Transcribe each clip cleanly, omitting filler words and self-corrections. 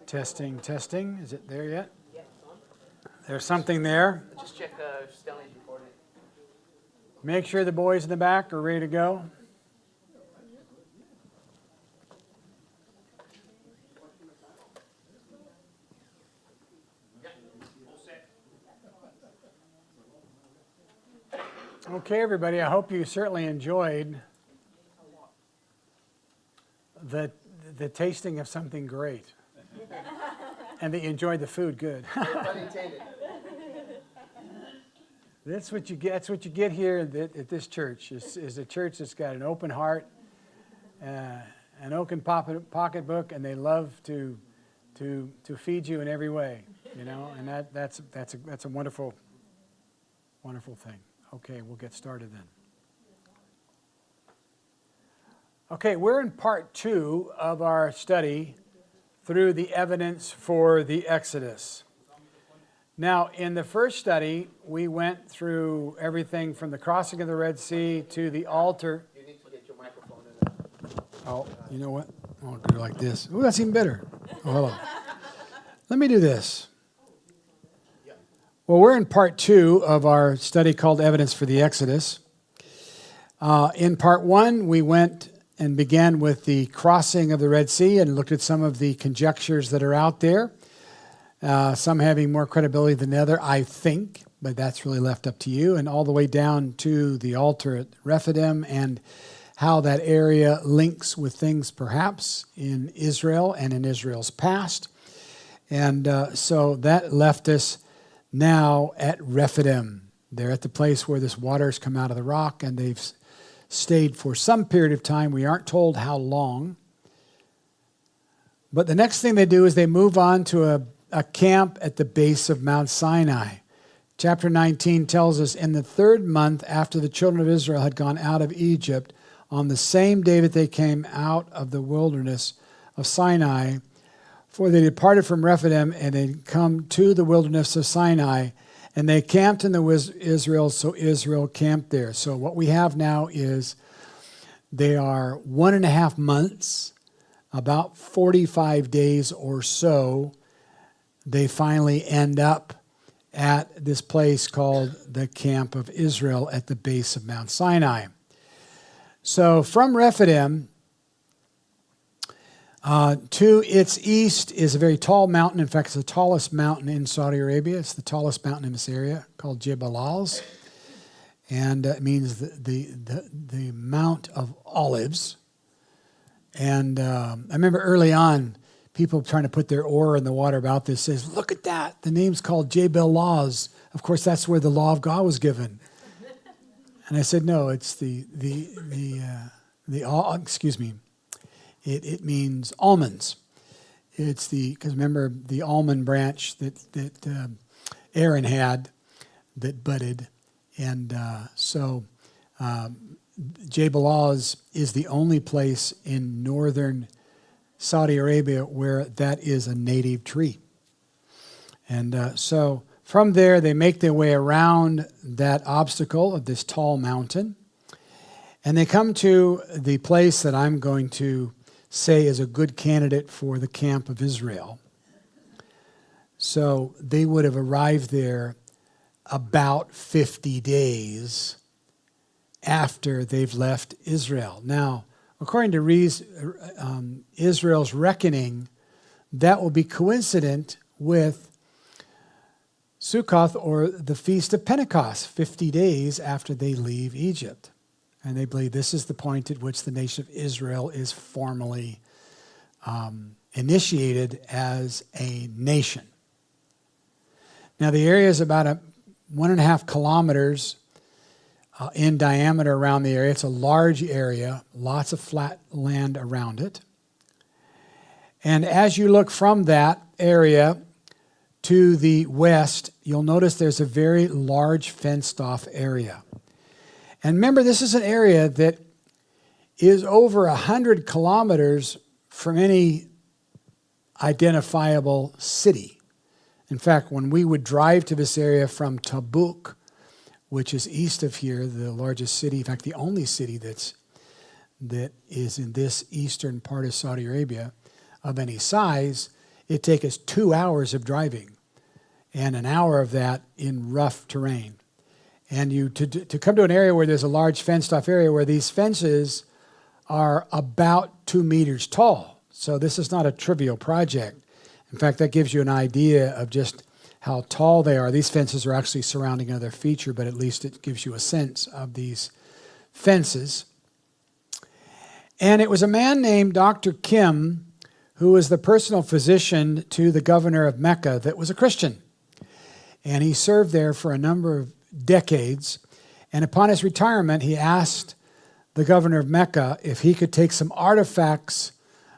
Testing, testing. Is it there yet? There's something there. Just check if Stelly's recording. Make sure the boys in the back are ready to go. Okay, everybody, I hope you certainly enjoyed the tasting of something great. And that you enjoyed the food good. That's what you get. That's what you get here at this church. Is a church that's got an open heart, an open pocketbook, and they love to feed you in every way. You know, and that's a wonderful thing. Okay, we'll get started then. Okay, we're in part 2 of our study through the evidence for the Exodus. Now, in the first study, we went through everything from the crossing of the Red Sea to the altar. You need to get your microphone in. Oh, you know what? I'll do it like this. Oh, that's even better. Oh, hold on. Let me do this. Well, we're in part 2 of our study called Evidence for the Exodus. In part 1, we went and began with the crossing of the Red Sea and looked at some of the conjectures that are out there. Some having more credibility than the other, I think, but that's really left up to you. And all the way down to the altar at Rephidim and how that area links with things perhaps in Israel and in Israel's past. And so that left us now at Rephidim. They're at the place where this water's come out of the rock, and they've stayed for some period of time. We aren't told how long. But the next thing they do is they move on to a camp at the base of Mount Sinai. Chapter 19 tells us, in the 3rd month after the children of Israel had gone out of Egypt, on the same day that they came out of the wilderness of Sinai, for they departed from Rephidim and had come to the wilderness of Sinai, and they camped in the Israel, so Israel camped there. So what we have now is they are 1.5 months, about 45 days or so. They finally end up at this place called the Camp of Israel at the base of Mount Sinai. So from Rephidim, to its east is a very tall mountain. In fact, it's the tallest mountain in Saudi Arabia. It's the tallest mountain in this area, called Jebel Alz. And it means the Mount of Olives. And I remember early on, people trying to put their oar in the water about this says, look at that. The name's called Jebel Alz. Of course, that's where the law of God was given. And I said, no, it's It means almonds. It's because remember the almond branch that Aaron had that budded. And so Jebel Alz is the only place in northern Saudi Arabia where that is a native tree. And so from there, they make their way around that obstacle of this tall mountain. And they come to the place that I'm going to say is a good candidate for the Camp of Israel. So they would have arrived there about 50 days after they've left Israel. Now, according to Israel's reckoning, that will be coincident with Sukkoth, or the Feast of Pentecost, 50 days after they leave Egypt. And they believe this is the point at which the nation of Israel is formally initiated as a nation. Now, the area is about 1.5 kilometers in diameter around the area. It's a large area, lots of flat land around it. And as you look from that area to the west, you'll notice there's a very large fenced-off area. And remember, this is an area that is over 100 kilometers from any identifiable city. In fact, when we would drive to this area from Tabuk, which is east of here, the largest city, in fact, the only city that is in this eastern part of Saudi Arabia of any size, it'd take us 2 hours of driving and an hour of that in rough terrain. And to come to an area where there's a large fenced-off area where these fences are about 2 meters tall. So this is not a trivial project. In fact, that gives you an idea of just how tall they are. These fences are actually surrounding another feature, but at least it gives you a sense of these fences. And it was a man named Dr. Kim, who was the personal physician to the governor of Mecca, that was a Christian. And he served there for a number of decades. And upon his retirement, he asked the governor of Mecca if he could take some artifacts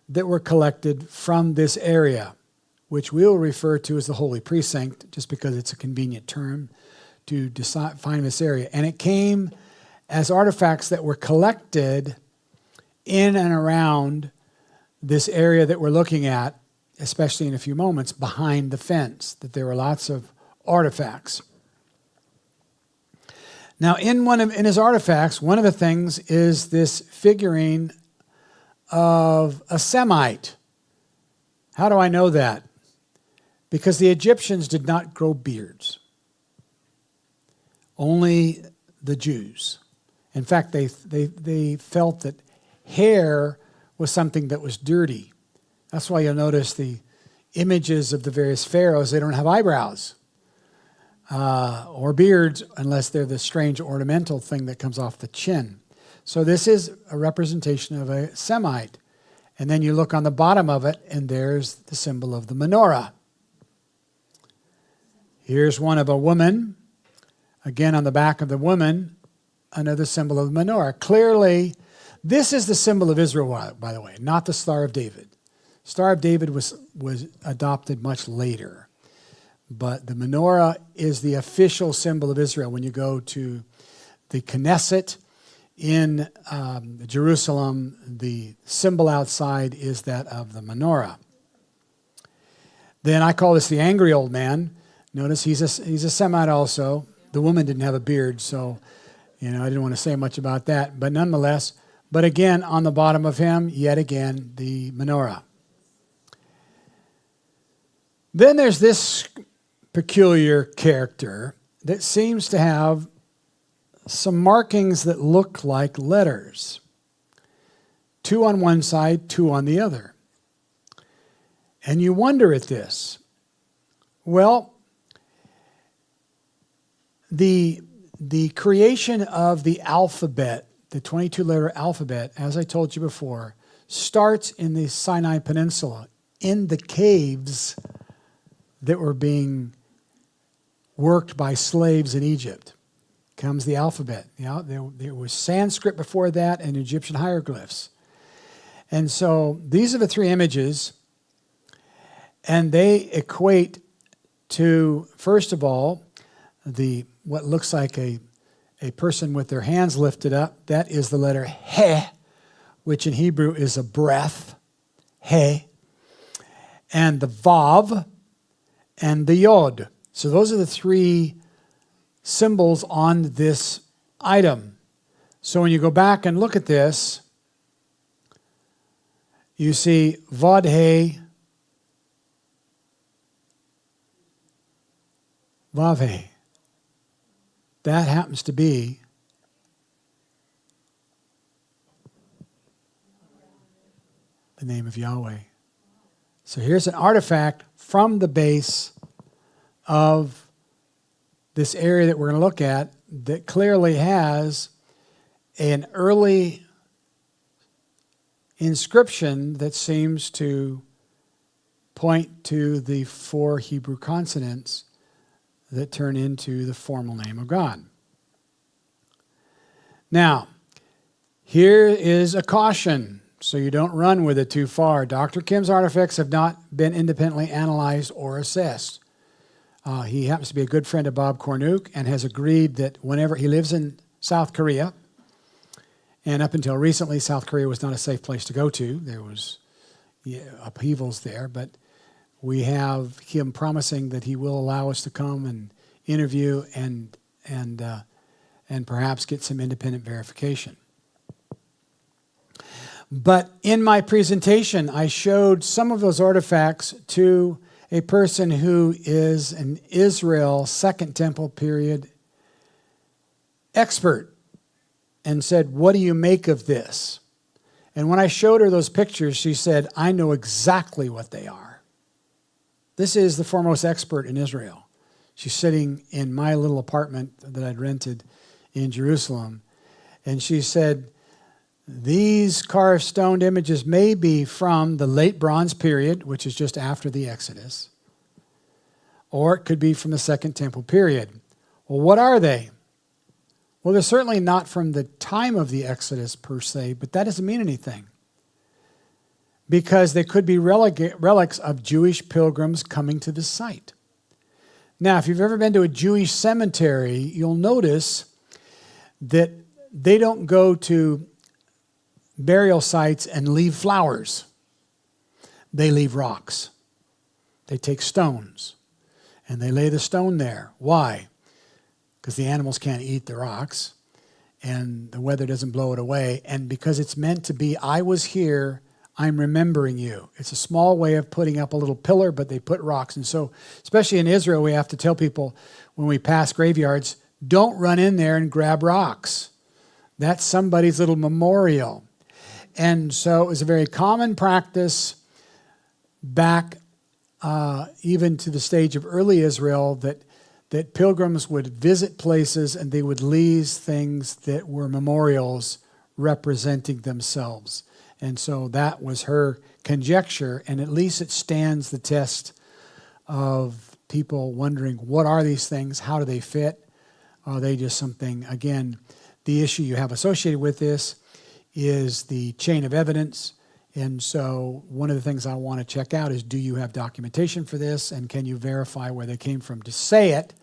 that were collected from this area, which we'll refer to as the Holy Precinct, just because it's a convenient term to define this area. And it came as artifacts that were collected in and around this area that we're looking at, especially in a few moments, behind the fence, that there were lots of artifacts. Now, in his artifacts, one of the things is this figurine of a Semite. How do I know that? Because the Egyptians did not grow beards. Only the Jews. In fact, they felt that hair was something that was dirty. That's why you'll notice the images of the various pharaohs, they don't have eyebrows or beards unless they're the strange ornamental thing that comes off the chin. So this is a representation of a Semite. And then you look on the bottom of it, and there's the symbol of the menorah. Here's one of a woman. Again, on the back of the woman, another symbol of the menorah. Clearly, this is the symbol of Israel, by the way, not the Star of David. Star of David was adopted much later. But the menorah is the official symbol of Israel. When you go to the Knesset in Jerusalem, the symbol outside is that of the menorah. Then I call this the angry old man. Notice he's a Semite also. The woman didn't have a beard, so I didn't want to say much about that. But nonetheless, but again, on the bottom of him, yet again, the menorah. Then there's this peculiar character that seems to have some markings that look like letters. 2 on one side, 2 on the other. And you wonder at this. Well, the creation of the alphabet, the 22-letter alphabet, as I told you before, starts in the Sinai Peninsula, in the caves that were being worked by slaves in Egypt. Comes the alphabet. There was Sanskrit before that and Egyptian hieroglyphs. And so these are the 3 images, and they equate to, first of all, what looks like a person with their hands lifted up. That is the letter He, which in Hebrew is a breath, He, and the Vav, and the Yod. So those are the 3 symbols on this item. So when you go back and look at this, you see Vod He, Vav He. That happens to be the name of Yahweh. So here's an artifact from the base of this area that we're going to look at that clearly has an early inscription that seems to point to the 4 Hebrew consonants that turn into the formal name of God. Now, here is a caution, so you don't run with it too far. Dr. Kim's artifacts have not been independently analyzed or assessed. He happens to be a good friend of Bob Cornuke and has agreed that whenever he lives in South Korea, and up until recently, South Korea was not a safe place to go to. There was upheavals there, but we have him promising that he will allow us to come and interview and perhaps get some independent verification. But in my presentation, I showed some of those artifacts to a person who is an Israel Second Temple period expert and said, what do you make of this? And when I showed her those pictures, she said, I know exactly what they are. This is the foremost expert in Israel. She's sitting in my little apartment that I'd rented in Jerusalem. And she said, these carved stone images may be from the late Bronze period, which is just after the Exodus, or it could be from the Second Temple period. Well, what are they? Well, they're certainly not from the time of the Exodus per se, but that doesn't mean anything, because they could be relics of Jewish pilgrims coming to the site. Now, if you've ever been to a Jewish cemetery, you'll notice that they don't go to burial sites and leave flowers. They leave rocks. They take stones and they lay the stone there. Why? Because the animals can't eat the rocks and the weather doesn't blow it away, and because it's meant to be, I was here, I'm remembering you. It's a small way of putting up a little pillar, but they put rocks. And so, especially in Israel, we have to tell people when we pass graveyards, don't run in there and grab rocks. That's somebody's little memorial. And so it was a very common practice back even to the stage of early Israel that pilgrims would visit places and they would leave things that were memorials representing themselves. And so that was her conjecture, and at least it stands the test of people wondering, what are these things? How do they fit? Are they just something? Again, the issue you have associated with this is the chain of evidence. And so one of the things I want to check out is, do you have documentation for this, and can you verify where they came from? To say it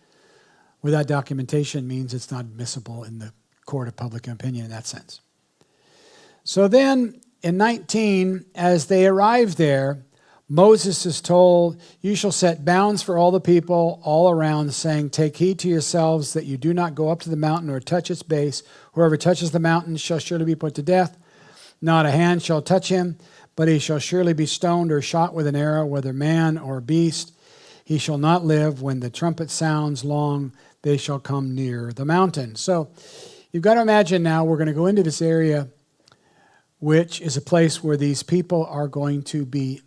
without documentation means it's not admissible in the court of public opinion in that sense. So then in 19, as they arrive there, Moses is told, you shall set bounds for all the people all around, saying, take heed to yourselves that you do not go up to the mountain or touch its base. Whoever touches the mountain shall surely be put to death. Not a hand shall touch him, but he shall surely be stoned or shot with an arrow, whether man or beast. He shall not live. When the trumpet sounds long, they shall come near the mountain. So you've got to imagine now we're going to go into this area, which is a place where these people are going to be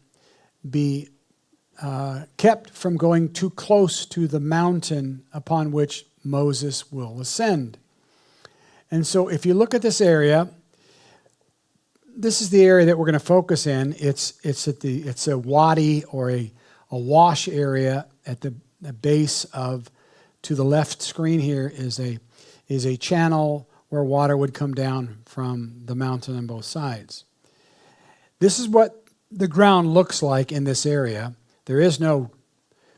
kept from going too close to the mountain upon which Moses will ascend. And so if you look at this area, this is the area that we're going to focus in. It's a wadi or a wash area at the base of, to the left screen here is a channel where water would come down from the mountain on both sides. This is what the ground looks like in this area. There is no,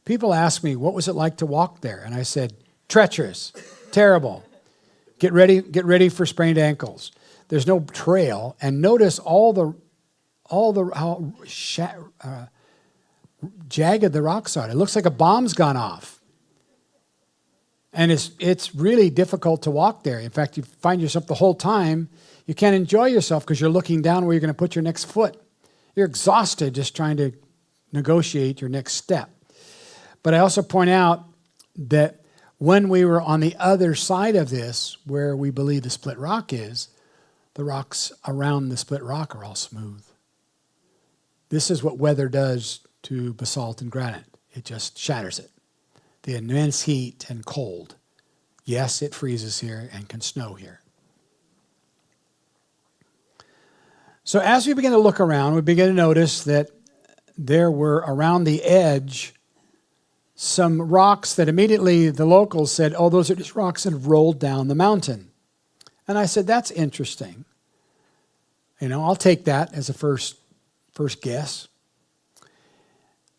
people ask me, what was it like to walk there? And I said, treacherous, terrible. Get ready for sprained ankles. There's no trail. And notice how jagged the rocks are. It looks like a bomb's gone off. And it's really difficult to walk there. In fact, you find yourself the whole time, you can't enjoy yourself because you're looking down where you're going to put your next foot. You're exhausted just trying to negotiate your next step. But I also point out that when we were on the other side of this, where we believe the split rock is, the rocks around the split rock are all smooth. This is what weather does to basalt and granite. It just shatters it. The immense heat and cold. Yes, it freezes here and can snow here. So as we begin to look around, we begin to notice that there were around the edge some rocks that immediately the locals said, oh, those are just rocks that have rolled down the mountain. And I said, that's interesting. I'll take that as a first guess.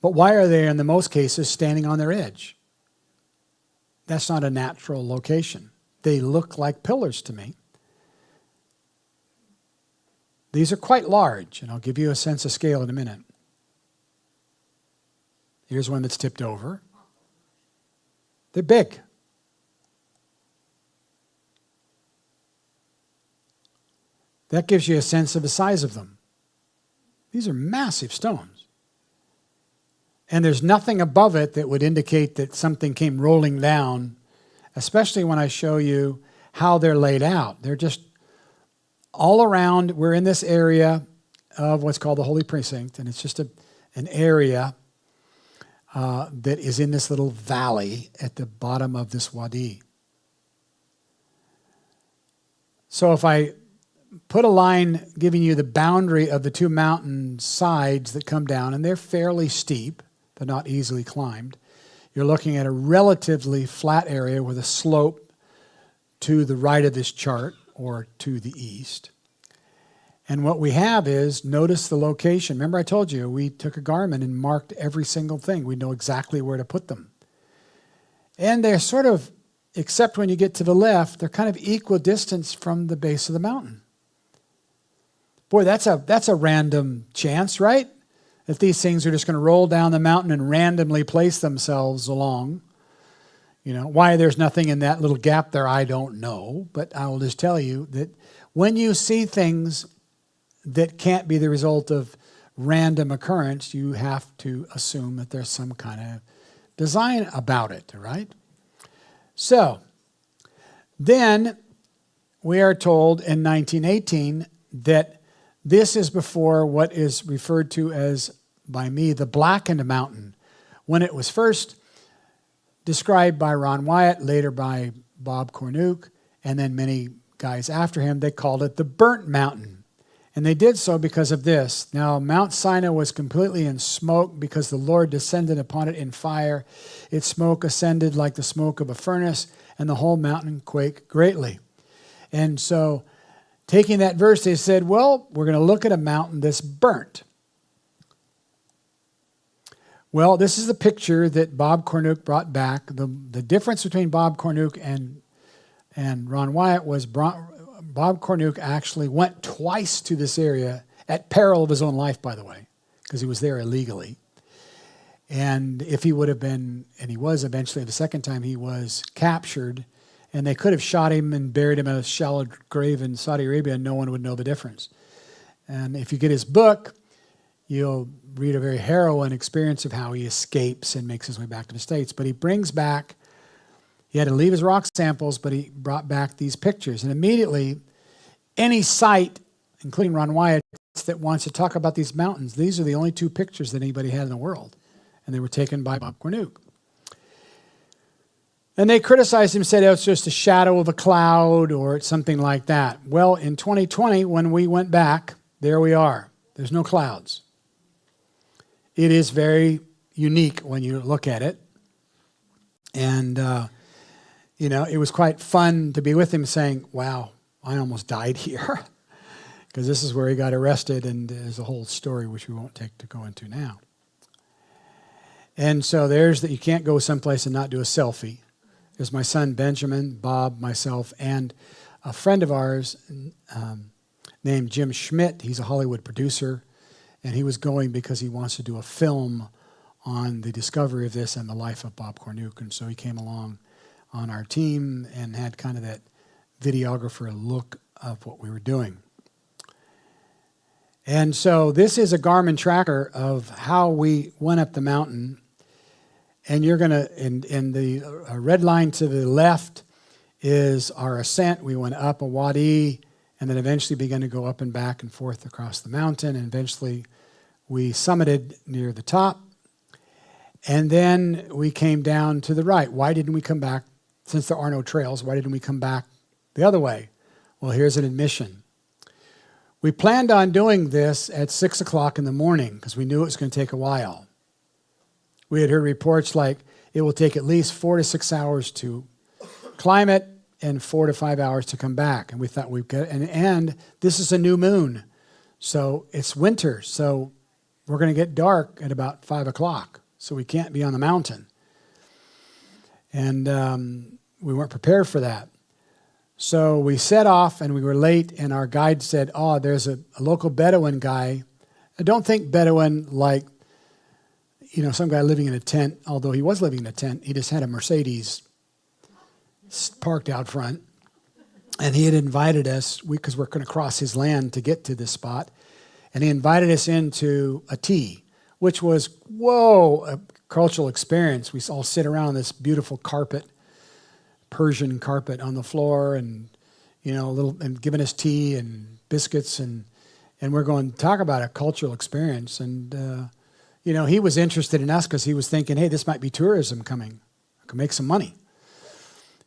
But why are they, in the most cases, standing on their edge? That's not a natural location. They look like pillars to me. These are quite large, and I'll give you a sense of scale in a minute. Here's one that's tipped over. They're big. That gives you a sense of the size of them. These are massive stones. And there's nothing above it that would indicate that something came rolling down, especially when I show you how they're laid out. They're just all around. We're in this area of what's called the Holy Precinct, and it's just an area that is in this little valley at the bottom of this wadi. So if I put a line giving you the boundary of the two mountain sides that come down, and they're fairly steep, they're not easily climbed, you're looking at a relatively flat area with a slope to the right of this chart or to the east. And what we have is, notice the location. Remember I told you, we took a Garmin and marked every single thing. We know exactly where to put them. And they're sort of, except when you get to the left, they're kind of equal distance from the base of the mountain. Boy, that's a random chance, right? If these things are just going to roll down the mountain and randomly place themselves along. You know, why there's nothing in that little gap there, I don't know. But I will just tell you that when you see things that can't be the result of random occurrence, you have to assume that there's some kind of design about it, right? So, then we are told in 1918 that this is before what is referred to as, by me, the Blackened Mountain. When it was first described by Ron Wyatt, later by Bob Cornuke, and then many guys after him, they called it the Burnt Mountain. And they did so because of this. Now, Mount Sinai was completely in smoke because the Lord descended upon it in fire. Its smoke ascended like the smoke of a furnace, and the whole mountain quaked greatly. And so, taking that verse, they said, well, we're going to look at a mountain that's burnt. Well, this is the picture that Bob Cornuke brought back. The difference between Bob Cornuke and Ron Wyatt was Bob Cornuke actually went twice to this area at peril of his own life, by the way, because he was there illegally. And if he would have been, and he was eventually, the second time he was captured, and they could have shot him and buried him in a shallow grave in Saudi Arabia, and no one would know the difference. And if you get his book, you'll read a very harrowing experience of how he escapes and makes his way back to the States. But he brings back, he had to leave his rock samples, but he brought back these pictures. And immediately, any site, including Ron Wyatt, that wants to talk about these mountains, these are the only two pictures that anybody had in the world. And they were taken by Bob Cornuke. And they criticized him, said, oh, it's just a shadow of a cloud or it's something like that. Well, in 2020, when we went back, there we are. There's no clouds. It is very unique when you look at it. And, you know, it was quite fun to be with him saying, wow, I almost died here. Because this is where he got arrested, and there's a whole story which we won't take to go into now. And so there's that you can't go someplace and not do a selfie. There's my son Benjamin, Bob, myself, and a friend of ours named Jim Schmidt. He's a Hollywood producer, and he was going because he wants to do a film on the discovery of this and the life of Bob Cornuke. And so he came along on our team and had kind of that videographer look of what we were doing. And so this is a Garmin tracker of how we went up the mountain. And you're going to, in the red line to the left is our ascent. We went up a wadi and then eventually began to go up and back and forth across the mountain. And eventually we summited near the top. And then we came down to the right. Why didn't we come back? Since there are no trails, why didn't we come back the other way? Well, here's an admission. We planned on doing this at 6 o'clock in the morning because we knew it was going to take a while. We had heard reports like it will take at least 4 to 6 hours to climb it and 4 to 5 hours to come back. And we thought we'd get, and this is a new moon. So it's winter. So we're going to get dark at about 5 o'clock. So we can't be on the mountain. And we weren't prepared for that. So we set off and we were late, and our guide said, oh, there's a local Bedouin guy. I don't think Bedouin like, you know, some guy living in a tent, although he was living in a tent. He just had a Mercedes parked out front. And he had invited us, because we're going to cross his land to get to this spot, and he invited us into a tea, which was, whoa, a cultural experience. We all sit around on this beautiful carpet, Persian carpet on the floor, and and giving us tea and biscuits, and we're going to talk about a cultural experience. And he was interested in us because he was thinking, hey, this might be tourism coming. I can make some money.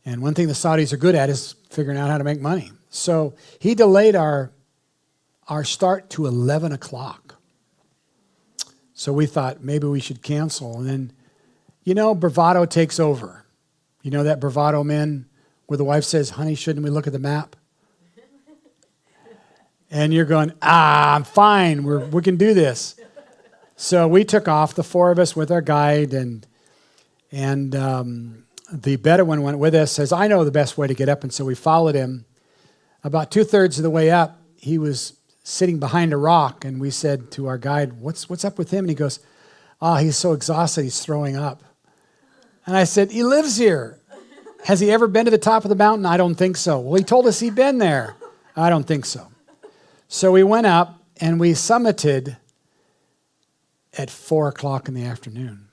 And one thing the Saudis are good at is figuring out how to make money. So he delayed our start to 11 o'clock. So we thought maybe we should cancel. And then, bravado takes over. You know that bravado, men, where the wife says, honey, shouldn't we look at the map? And you're going, I'm fine. We can do this. So we took off, the four of us with our guide, and the Bedouin went with us, says, I know the best way to get up. And so we followed him. About 2/3 of the way up, he was sitting behind a rock. And we said to our guide, what's up with him? And he goes, he's so exhausted, he's throwing up. And I said, he lives here. Has he ever been to the top of the mountain? I don't think so. Well, he told us he'd been there. I don't think so. So we went up and we summited at 4 o'clock in the afternoon.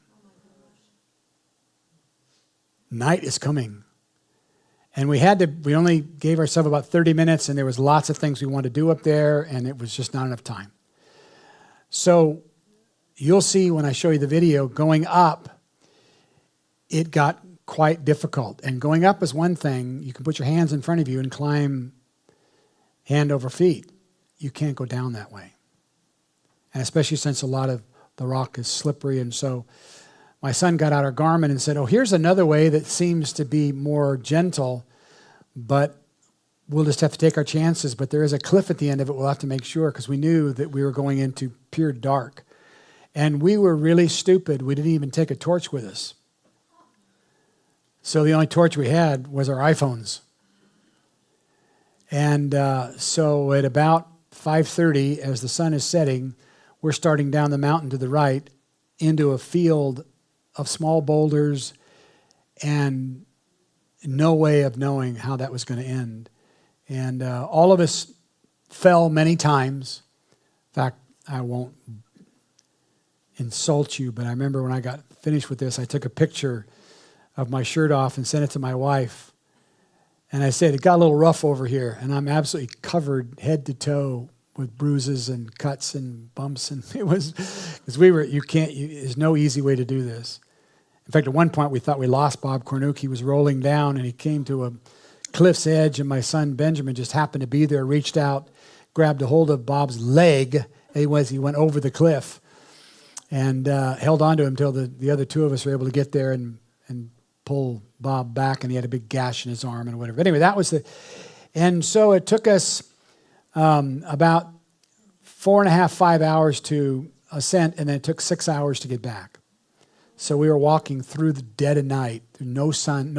Night is coming. And we only gave ourselves about 30 minutes, and there was lots of things we wanted to do up there, and it was just not enough time. So you'll see when I show you the video, going up, it got quite difficult. And going up is one thing. You can put your hands in front of you and climb hand over feet. You can't go down that way. And especially since a lot of the rock is slippery. And so my son got out our Garmin and said, here's another way that seems to be more gentle, but we'll just have to take our chances. But there is a cliff at the end of it. We'll have to make sure, because we knew that we were going into pure dark. And we were really stupid. We didn't even take a torch with us. So the only torch we had was our iPhones. And so at about 5:30, as the sun is setting, we're starting down the mountain to the right into a field of small boulders, and no way of knowing how that was going to end. And all of us fell many times. In fact, I won't insult you, but I remember when I got finished with this, I took a picture of my shirt off and sent it to my wife. And I said, it got a little rough over here, and I'm absolutely covered head to toe with bruises and cuts and bumps. And it was, because there's no easy way to do this. In fact, at one point we thought we lost Bob Cornuke. He was rolling down and he came to a cliff's edge, and my son Benjamin just happened to be there, reached out, grabbed a hold of Bob's leg. He went over the cliff and held on to him until the other two of us were able to get there and pull Bob back, and he had a big gash in his arm and whatever. But anyway, and so it took us about 4.5, 5 hours to ascent, and then it took 6 hours to get back. So we were walking through the dead of night, no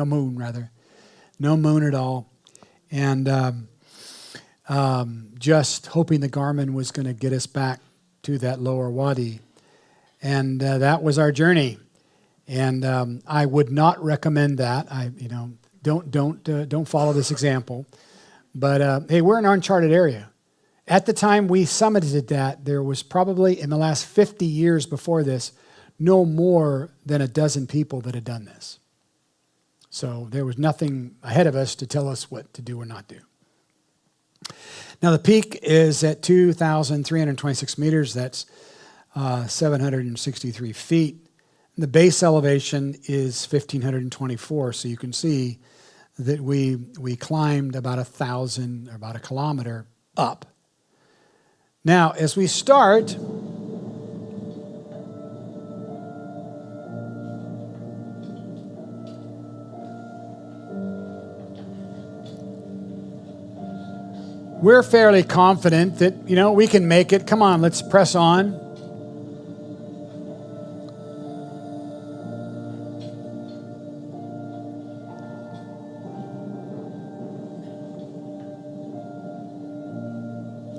moon at all, and just hoping the Garmin was going to get us back to that lower wadi. And that was our journey. And I would not recommend that. Don't follow this example. But hey, we're in an uncharted area. At the time we summited that, there was probably in the last 50 years before this, no more than a dozen people that had done this. So there was nothing ahead of us to tell us what to do or not do. Now the peak is at 2,326 meters. That's 763 feet. And the base elevation is 1,524. So you can see that we climbed about 1,000 or about a kilometer up. Now, as we start, we're fairly confident that, we can make it. Come on, let's press on.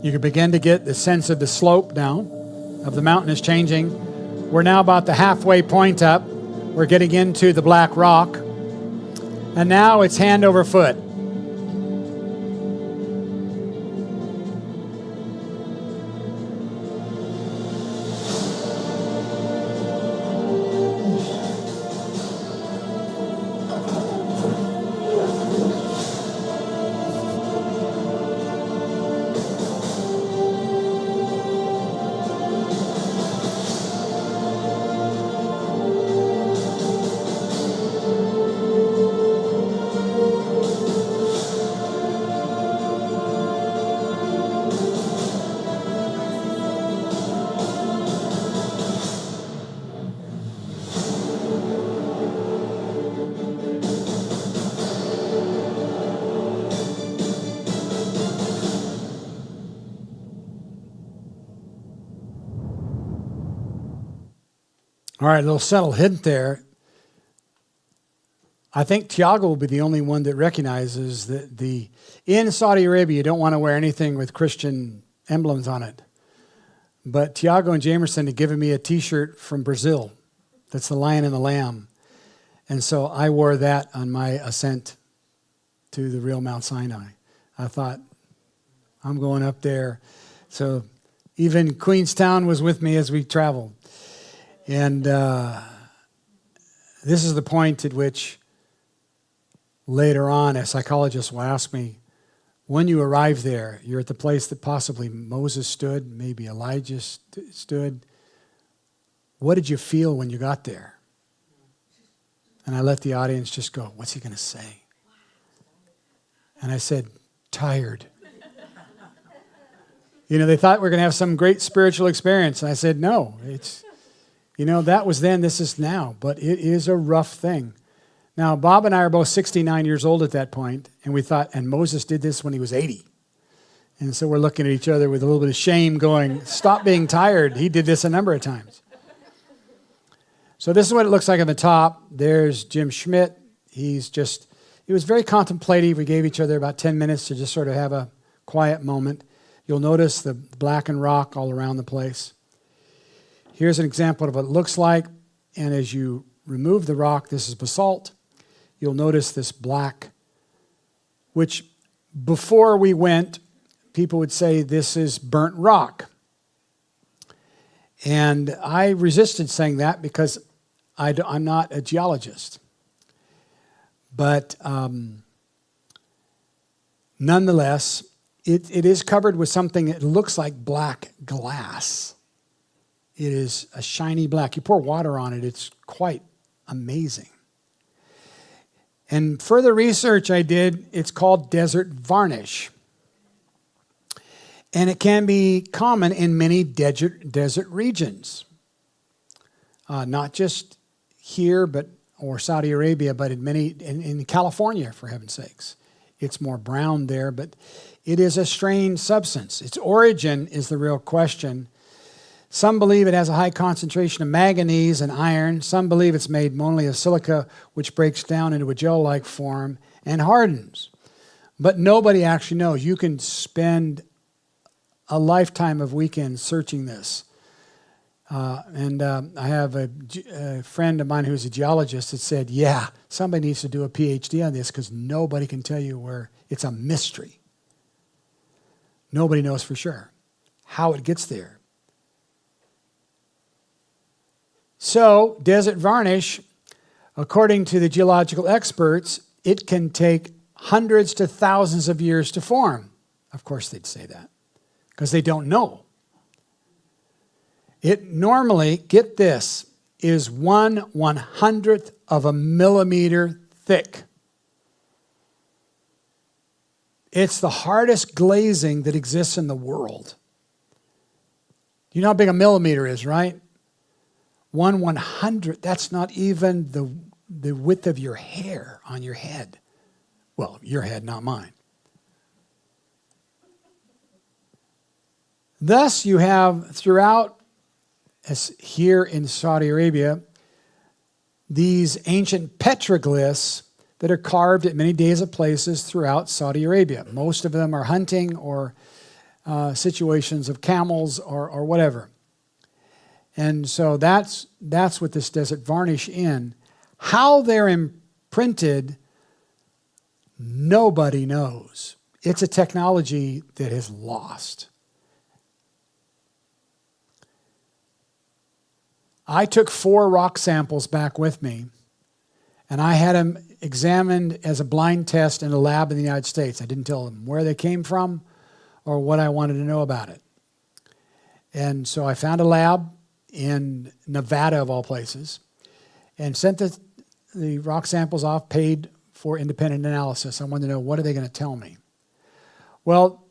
You can begin to get the sense of the slope down, of the mountain is changing. We're now about the halfway point up. We're getting into the black rock. And now it's hand over foot. All right, a little subtle hint there. I think Tiago will be the only one that recognizes that in Saudi Arabia, you don't want to wear anything with Christian emblems on it. But Tiago and Jamerson had given me a T-shirt from Brazil. That's the lion and the lamb. And so I wore that on my ascent to the real Mount Sinai. I thought, I'm going up there. So even Queenstown was with me as we traveled. And this is the point at which later on a psychologist will ask me, when you arrive there, you're at the place that possibly Moses stood, maybe Elijah stood. What did you feel when you got there? And I let the audience just go, what's he going to say? And I said, tired. They thought we were going to have some great spiritual experience. And I said, no, that was then, this is now. But it is a rough thing. Now, Bob and I are both 69 years old at that point, and we thought, and Moses did this when he was 80. And so we're looking at each other with a little bit of shame going, stop being tired. He did this a number of times. So this is what it looks like on the top. There's Jim Schmidt. He was very contemplative. We gave each other about 10 minutes to just sort of have a quiet moment. You'll notice the blackened rock all around the place. Here's an example of what it looks like. And as you remove the rock, this is basalt. You'll notice this black, which before we went, people would say this is burnt rock. And I resisted saying that because I'm not a geologist. But nonetheless, it is covered with something that looks like black glass. It is a shiny black. You pour water on it, it's quite amazing. And further research I did, it's called desert varnish. And it can be common in many desert regions. Not just here, or Saudi Arabia, but in California, for heaven's sakes. It's more brown there, but it is a strange substance. Its origin is the real question. Some believe it has a high concentration of manganese and iron. Some believe it's made mainly of silica, which breaks down into a gel-like form and hardens. But nobody actually knows. You can spend a lifetime of weekends searching this. I have a friend of mine who's a geologist that said, yeah, somebody needs to do a PhD on this because nobody can tell you where. It's a mystery. Nobody knows for sure how it gets there. So, desert varnish, according to the geological experts, it can take hundreds to thousands of years to form. Of course they'd say that, because they don't know. It normally, get this, is 1/100th of a millimeter thick. It's the hardest glazing that exists in the world. You know how big a millimeter is, right? 1/100th, that's not even the width of your hair on your head. Well, your head, not mine. Thus, you have throughout, as here in Saudi Arabia, these ancient petroglyphs that are carved at many days of places throughout Saudi Arabia. Most of them are hunting or situations of camels or whatever. And so that's what this desert varnish in. How they're imprinted, nobody knows. It's a technology that is lost. I took 4 rock samples back with me, and I had them examined as a blind test in a lab in the United States. I didn't tell them where they came from or what I wanted to know about it. And so I found a lab in Nevada, of all places, and sent the rock samples off, paid for independent analysis. I wanted to know, what are they going to tell me? Well,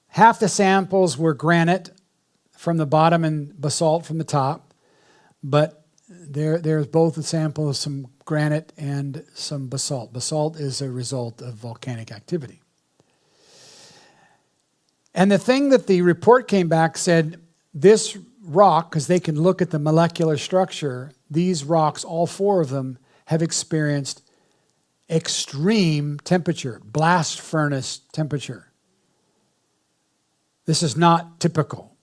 half the samples were granite from the bottom and basalt from the top, but there's both a sample of some granite and some basalt. Basalt is a result of volcanic activity. And the thing that the report came back said, this rock, because they can look at the molecular structure, these rocks, all four of them, have experienced extreme temperature, blast furnace temperature. This is not typical.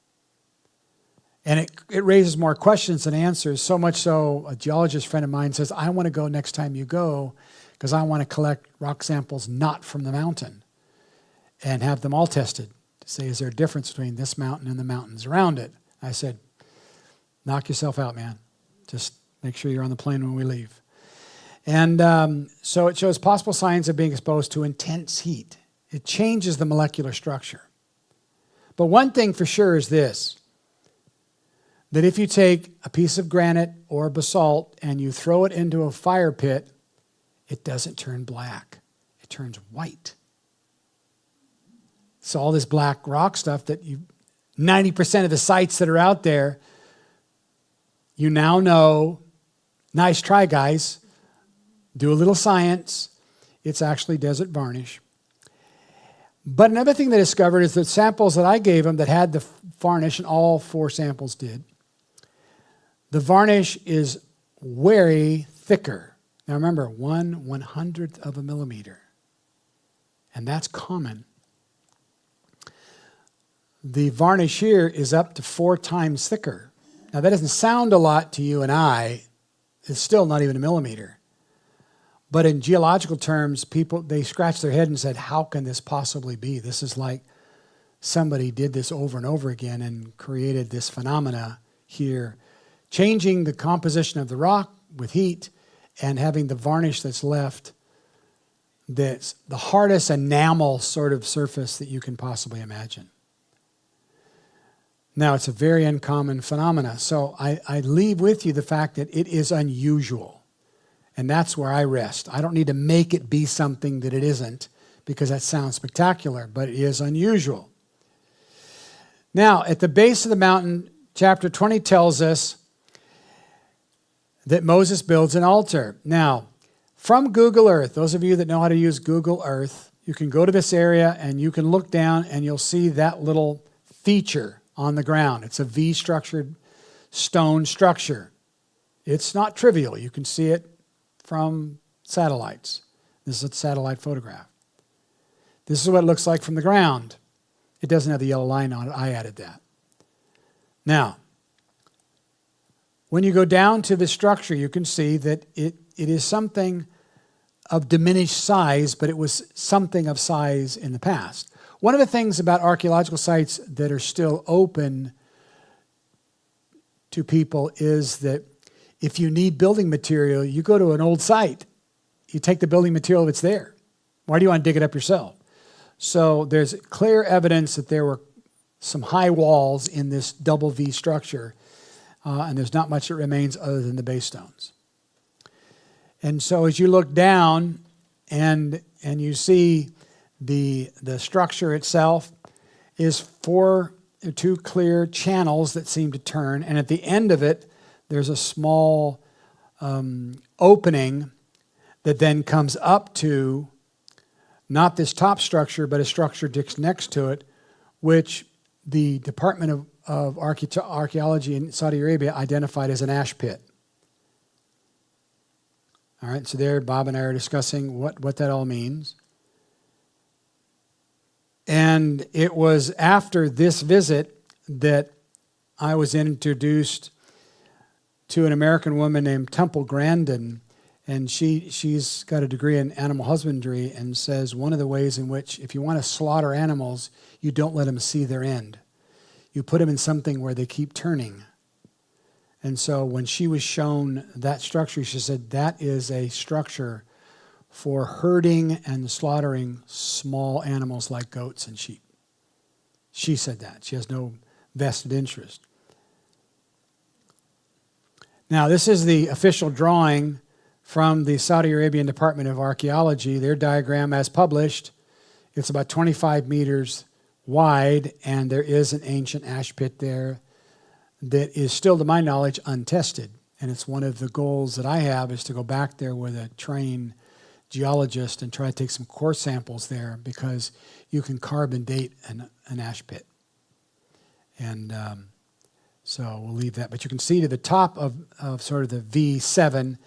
And it raises more questions than answers, so much so a geologist friend of mine says, I want to go next time you go because I want to collect rock samples not from the mountain and have them all tested to say, is there a difference between this mountain and the mountains around it? I said, knock yourself out, man. Just make sure you're on the plane when we leave. And so it shows possible signs of being exposed to intense heat. It changes the molecular structure. But one thing for sure is this, that if you take a piece of granite or basalt and you throw it into a fire pit, it doesn't turn black. It turns white. So all this black rock stuff that 90% of the sites that are out there, you now know, nice try, guys. Do a little science. It's actually desert varnish. But another thing they discovered is that samples that I gave them that had the varnish, and all 4 samples did, the varnish is way thicker. Now remember, 1/100th of a millimeter. And that's common. The varnish here is up to 4 times thicker. Now that doesn't sound a lot to you and I. It's still not even a millimeter. But in geological terms, people, they scratched their head and said, how can this possibly be? This is like somebody did this over and over again and created this phenomena here, changing the composition of the rock with heat and having the varnish that's left that's the hardest enamel sort of surface that you can possibly imagine. Now, it's a very uncommon phenomena. So I leave with you the fact that it is unusual. And that's where I rest. I don't need to make it be something that it isn't, because that sounds spectacular, but it is unusual. Now, at the base of the mountain, chapter 20 tells us that Moses builds an altar. Now, from Google Earth, those of you that know how to use Google Earth, you can go to this area and you can look down and you'll see that little feature on the ground. It's a V-structured stone structure. It's not trivial. You can see it from satellites. This is a satellite photograph. This is what it looks like from the ground. It doesn't have the yellow line on it. I added that. Now, when you go down to the structure, you can see that it is something of diminished size, but it was something of size in the past. One of the things about archaeological sites that are still open to people is that if you need building material, you go to an old site. You take the building material that's there. Why do you want to dig it up yourself? So there's clear evidence that there were some high walls in this double V structure, and there's not much that remains other than the base stones. And so as you look down and you see the structure itself is 2 clear channels that seem to turn, and at the end of it, there's a small opening that then comes up to not this top structure, but a structure next to it, which the Department of Archaeology in Saudi Arabia identified as an ash pit. All right, so there Bob and I are discussing what that all means. And it was after this visit that I was introduced to an American woman named Temple Grandin, and she's got a degree in animal husbandry and says one of the ways in which if you want to slaughter animals, you don't let them see their end. You put them in something where they keep turning. And so when she was shown that structure, she said that is a structure for herding and slaughtering small animals like goats and sheep. She said that. She has no vested interest. Now, this is the official drawing from the Saudi Arabian Department of Archaeology. Their diagram as published, it's about 25 meters wide, and there is an ancient ash pit there that is still, to my knowledge, untested. And it's one of the goals that I have is to go back there with a trained geologist and try to take some core samples there, because you can carbon date an ash pit. And So we'll leave that. But you can see to the top of sort of the V7,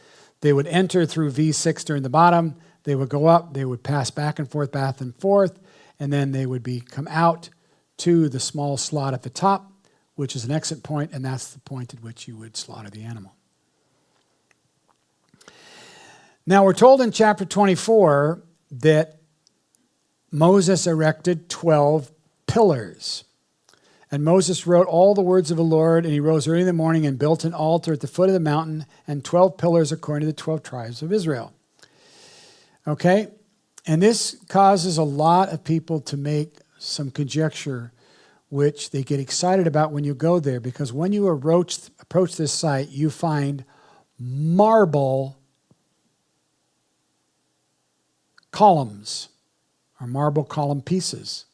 they would enter through V6 during the bottom. They would go up. They would pass back and forth, and then they would come out to the small slot at the top, which is an exit point, and that's the point at which you would slaughter the animal. Now, we're told in chapter 24 that Moses erected 12 pillars. And Moses wrote all the words of the Lord, and he rose early in the morning and built an altar at the foot of the mountain and 12 pillars according to the 12 tribes of Israel. Okay? And this causes a lot of people to make some conjecture, which they get excited about when you go there, because when you approach this site, you find marble columns or marble column pieces.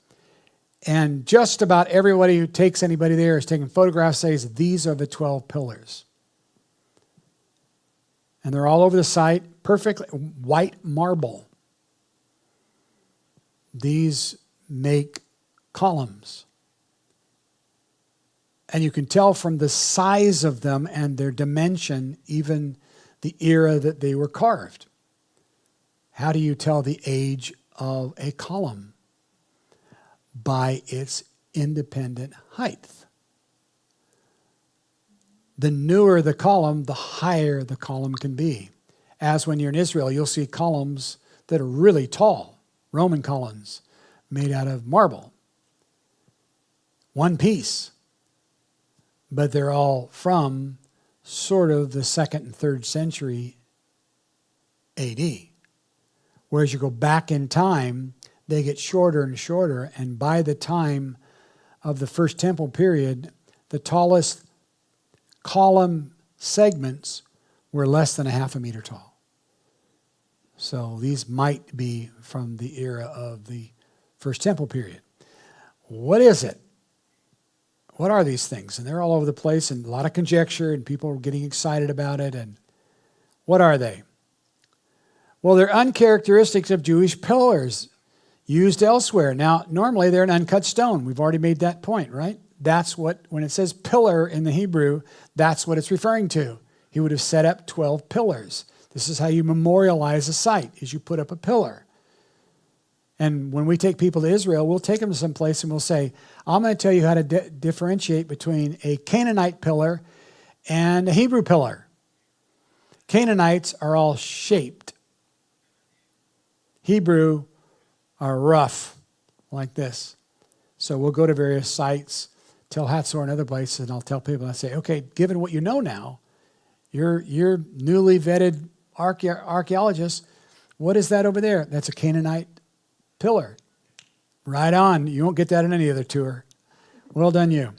And just about everybody who takes anybody there is taking photographs, says these are the 12 pillars. And they're all over the site, perfectly white marble. These make columns. And you can tell from the size of them and their dimension, even the era that they were carved. How do you tell the age of a column? By its independent height. The newer the column, the higher the column can be. As when you're in Israel, you'll see columns that are really tall, Roman columns made out of marble. One piece. But they're all from sort of the 2nd and 3rd century AD. Whereas you go back in time, they get shorter and shorter, and by the time of the First Temple period, the tallest column segments were less than a half a meter tall. So these might be from the era of the First Temple period. What is it? What are these things? And they're all over the place, and a lot of conjecture, and people are getting excited about it. And what are they? Well, they're uncharacteristics of Jewish pillars used elsewhere. Now, normally they're an uncut stone. We've already made that point, right? That's what, when it says pillar in the Hebrew, that's what it's referring to. He would have set up 12 pillars. This is how you memorialize a site, is you put up a pillar. And when we take people to Israel, we'll take them to some place and we'll say, I'm going to tell you how to differentiate between a Canaanite pillar and a Hebrew pillar. Canaanites are all shaped. Hebrew are rough, like this. So we'll go to various sites, Tel Hatzor and other places, and I'll tell people, I say, okay, given what you know now, you're newly vetted archaeologists, what is that over there? That's a Canaanite pillar. Right on. You won't get that in any other tour. Well done, you.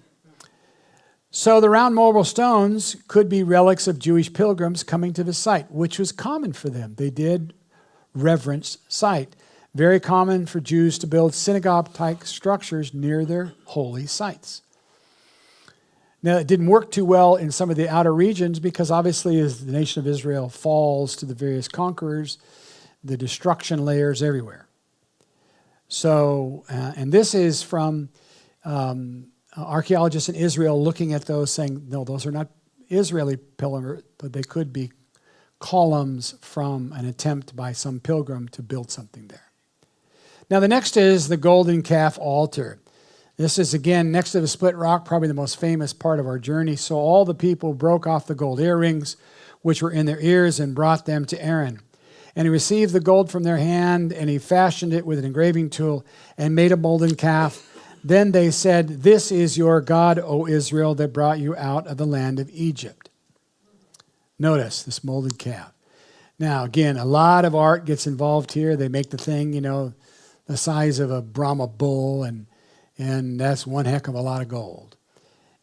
So the round marble stones could be relics of Jewish pilgrims coming to the site, which was common for them. They did reverence site. Very common for Jews to build synagogue-type structures near their holy sites. Now, it didn't work too well in some of the outer regions because obviously as the nation of Israel falls to the various conquerors, the destruction layers everywhere. So, and this is from archaeologists in Israel looking at those saying, no, those are not Israeli pillars, but they could be columns from an attempt by some pilgrim to build something there. Now, the next is the golden calf altar. This is, again, next to the split rock, probably the most famous part of our journey. So all the people broke off the gold earrings, which were in their ears, and brought them to Aaron. And he received the gold from their hand, and he fashioned it with an engraving tool and made a molten calf. Then they said, "This is your God, O Israel, that brought you out of the land of Egypt." Notice this molded calf. Now, again, a lot of art gets involved here. They make the thing, the size of a Brahma bull, and that's one heck of a lot of gold.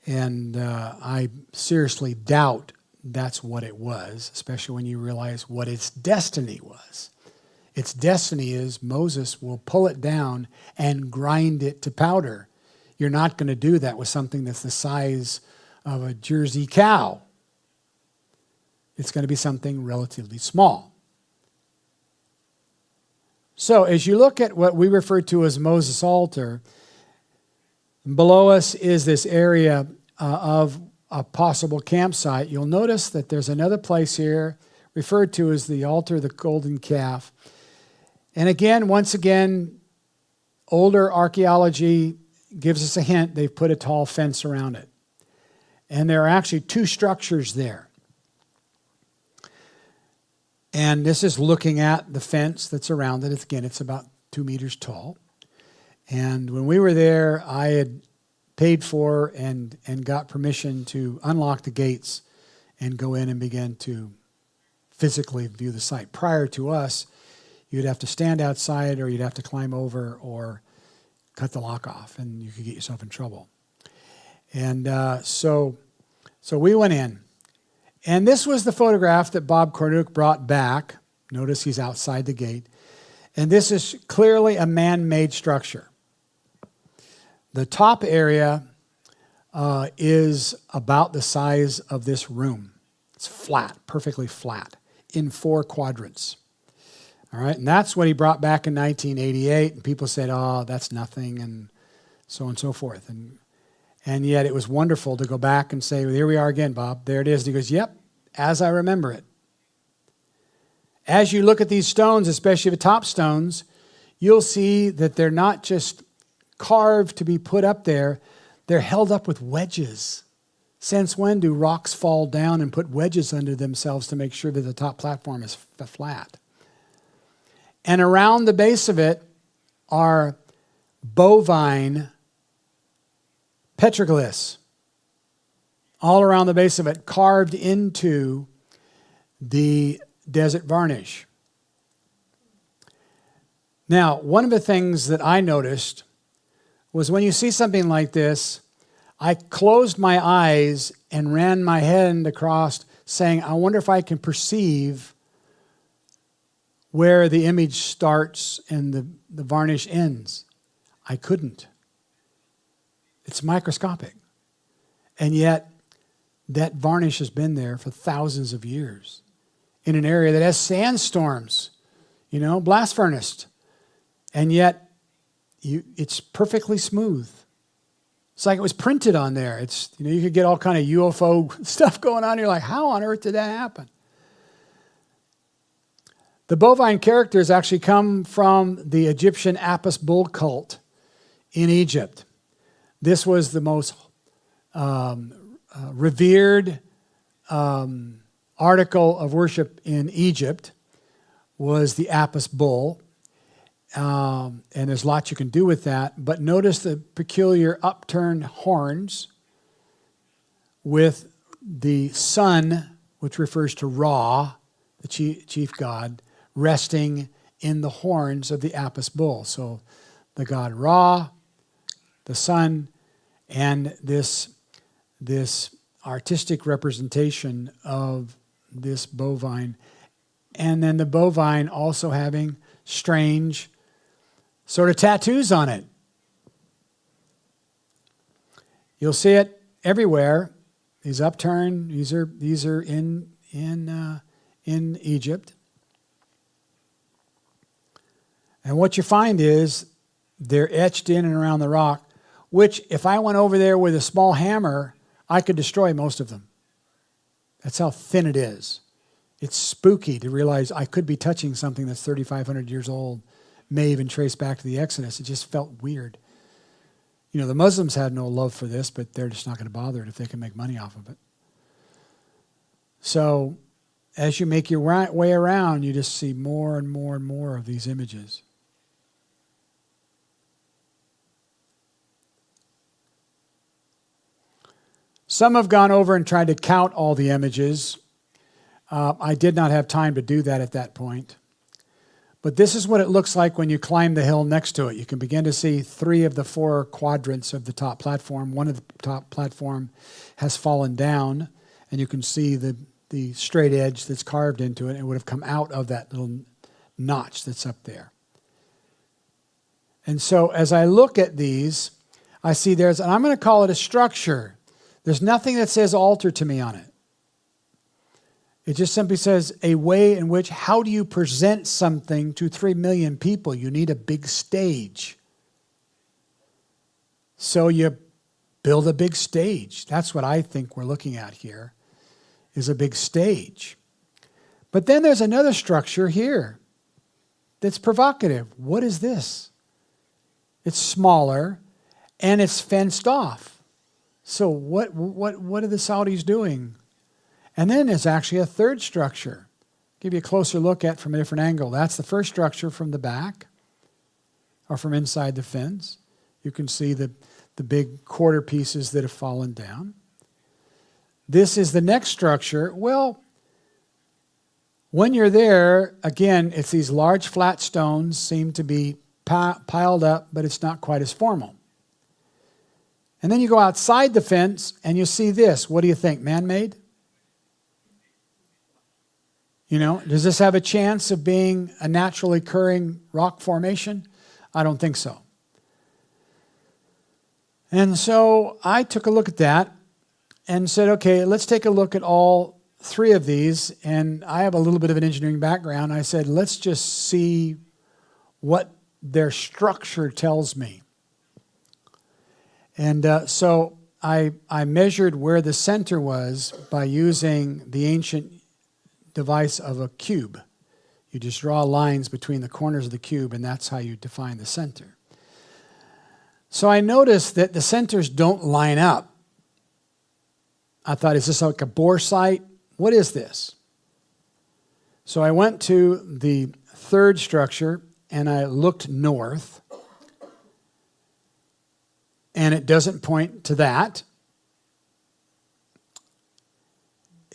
And I seriously doubt that's what it was, especially when you realize what its destiny was. Its destiny is Moses will pull it down and grind it to powder. You're not going to do that with something that's the size of a Jersey cow. It's going to be something relatively small. So as you look at what we refer to as Moses' altar, below us is this area of a possible campsite, you'll notice that there's another place here referred to as the altar of the golden calf. And again, once again, older archaeology gives us a hint. They've put a tall fence around it. And there are actually two structures there. And this is looking at the fence that's around it. Again, it's about 2 meters tall. And when we were there, I had paid for and got permission to unlock the gates and go in and begin to physically view the site. Prior to us, you'd have to stand outside or you'd have to climb over or cut the lock off, and you could get yourself in trouble. And so we went in. And this was the photograph that Bob Cornuke brought back. Notice he's outside the gate. And this is clearly a man-made structure. The top area is about the size of this room. It's flat, perfectly flat, in 4 quadrants. All right, and that's what he brought back in 1988. And people said, oh, that's nothing, and so on and so forth. And yet it was wonderful to go back and say, well, here we are again, Bob. There it is. And he goes, yep, as I remember it. As you look at these stones, especially the top stones, you'll see that they're not just carved to be put up there. They're held up with wedges. Since when do rocks fall down and put wedges under themselves to make sure that the top platform is flat? And around the base of it are bovine petroglyphs. All around the base of it, carved into the desert varnish. Now, one of the things that I noticed was when you see something like this, I closed my eyes and ran my hand across saying, I wonder if I can perceive where the image starts and the varnish ends. I couldn't. It's microscopic. And yet, that varnish has been there for thousands of years in an area that has sandstorms, blast furnace. And yet, it's perfectly smooth. It's like it was printed on there. It's, you could get all kind of UFO stuff going on. You're like, how on earth did that happen? The bovine characters actually come from the Egyptian Apis bull cult in Egypt. This was the most revered article of worship in Egypt, was the Apis bull. And there's lots you can do with that. But notice the peculiar upturned horns with the sun, which refers to Ra, the chief god, resting in the horns of the Apis bull. So the god Ra, the sun, and this artistic representation of this bovine. And then the bovine also having strange sort of tattoos on it. You'll see it everywhere. These upturned, these are in Egypt. And what you find is they're etched in and around the rock, which if I went over there with a small hammer, I could destroy most of them. That's how thin it is. It's spooky to realize I could be touching something that's 3,500 years old, may even trace back to the Exodus. It just felt weird. The Muslims had no love for this, but they're just not going to bother it if they can make money off of it. So as you make your way around, you just see more and more and more of these images. Some have gone over and tried to count all the images. I did not have time to do that at that point. But this is what it looks like when you climb the hill next to it. You can begin to see 3 of the 4 quadrants of the top platform. One of the top platform has fallen down, and you can see the straight edge that's carved into it. It would have come out of that little notch that's up there. And so as I look at these, I see and I'm going to call it a structure. There's nothing that says altar to me on it. It just simply says a way in which, how do you present something to 3 million people? You need a big stage. So you build a big stage. That's what I think we're looking at here, is a big stage. But then there's another structure here that's provocative. What is this? It's smaller and it's fenced off. So what are the Saudis doing? And then there's actually a third structure. Give you a closer look at from a different angle. That's the first structure from the back or from inside the fence. You can see the big quarter pieces that have fallen down. This is the next structure. Well, when you're there, again, it's these large flat stones seem to be piled up, but it's not quite as formal. And then you go outside the fence and you see this. What do you think? Man-made? You know, does this have a chance of being a naturally occurring rock formation? I don't think so. And so I took a look at that and said, okay, let's take a look at all three of these. And I have a little bit of an engineering background. I said, let's just see what their structure tells me. And so I measured where the center was by using the ancient device of a cube. You just draw lines between the corners of the cube, and that's how you define the center. So I noticed that the centers don't line up. I thought, is this like a bore site? What is this? So I went to the third structure, and I looked north, and it doesn't point to that.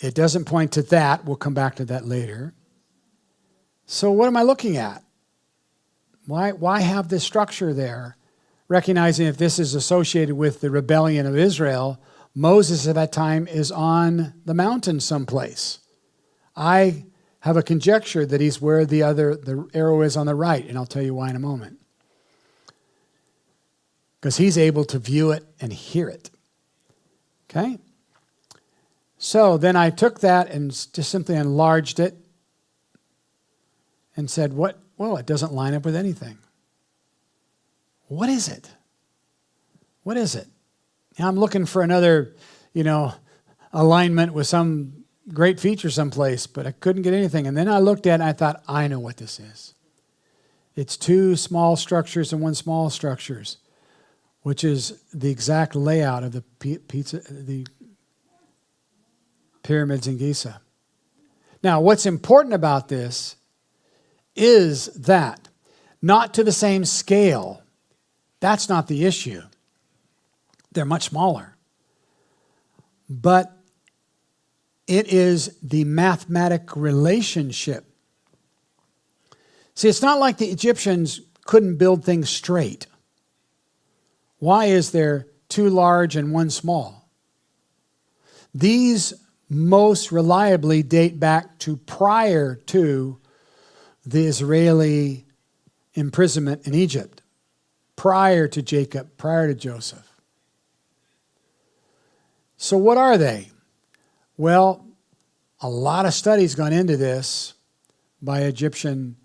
It doesn't point to that. We'll come back to that later. So what am I looking at? Why have this structure there? Recognizing if this is associated with the rebellion of Israel, Moses at that time is on the mountain someplace. I have a conjecture that he's where the arrow is on the right, and I'll tell you why in a moment. Because he's able to view it and hear it. Okay? So then I took that and just simply enlarged it and said, what? Well, it doesn't line up with anything. What is it? What is it? Now I'm looking for another, alignment with some great feature someplace, but I couldn't get anything. And then I looked at it and I thought, I know what this is. It's two small structures and one small structures, which is the exact layout of the pyramids in Giza. Now, what's important about this is that not to the same scale. That's not the issue. They're much smaller. But it is the mathematical relationship. See, it's not like the Egyptians couldn't build things straight. Why is there two large and one small? These most reliably date back to prior to the Israeli imprisonment in Egypt, prior to Jacob, prior to Joseph. So what are they? Well, a lot of studies gone into this by Egyptian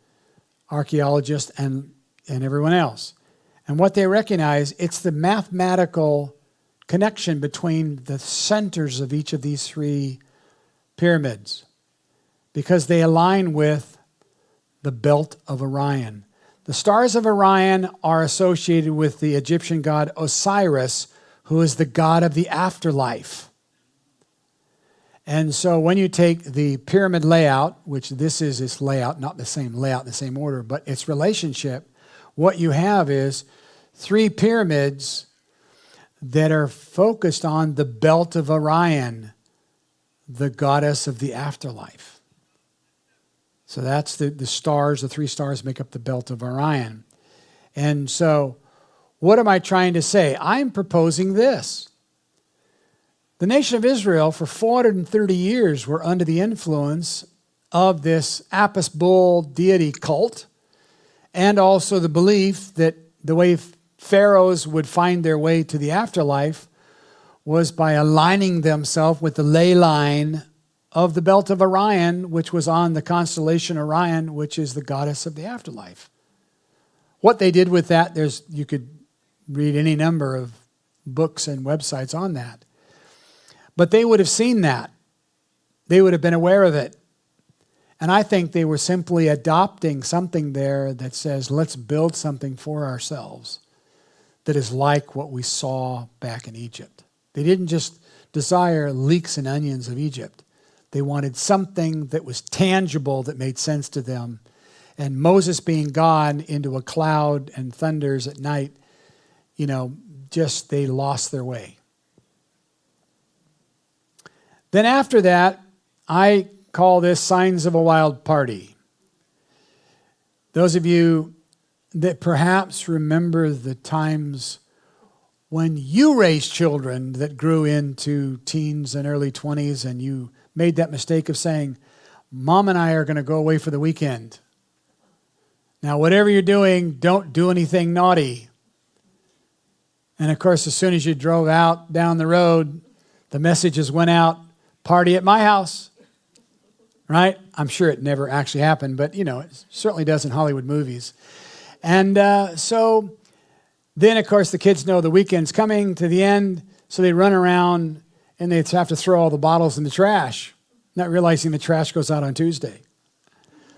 archaeologists and everyone else. And what they recognize, it's the mathematical connection between the centers of each of these three pyramids, because they align with the belt of Orion. The stars of Orion are associated with the Egyptian god Osiris, who is the god of the afterlife. And so when you take the pyramid layout, which this is its layout, not the same layout, the same order, but its relationship, what you have is three pyramids that are focused on the belt of Orion, the goddess of the afterlife. So that's the stars, the three stars make up the belt of Orion. And so what am I trying to say? I'm proposing this. The nation of Israel for 430 years were under the influence of this Apis bull deity cult, and also the belief that the way pharaohs would find their way to the afterlife was by aligning themselves with the ley line of the belt of Orion, which was on the constellation Orion, which is the goddess of the afterlife. What they did with that, you could read any number of books and websites on that. But they would have seen that. They would have been aware of it. And I think they were simply adopting something there that says, let's build something for ourselves that is like what we saw back in Egypt. They didn't just desire leeks and onions of Egypt. They wanted something that was tangible that made sense to them. And Moses being gone into a cloud and thunders at night, just they lost their way. Then after that, I call this signs of a wild party. Those of you that perhaps remember the times when you raised children that grew into teens and early 20s and you made that mistake of saying, Mom and I are going to go away for the weekend. Now, whatever you're doing, don't do anything naughty. And of course, as soon as you drove out down the road, the messages went out, party at my house. Right? I'm sure it never actually happened, but, it certainly does in Hollywood movies. And so then, of course, the kids know the weekend's coming to the end, so they run around and they have to throw all the bottles in the trash, not realizing the trash goes out on Tuesday.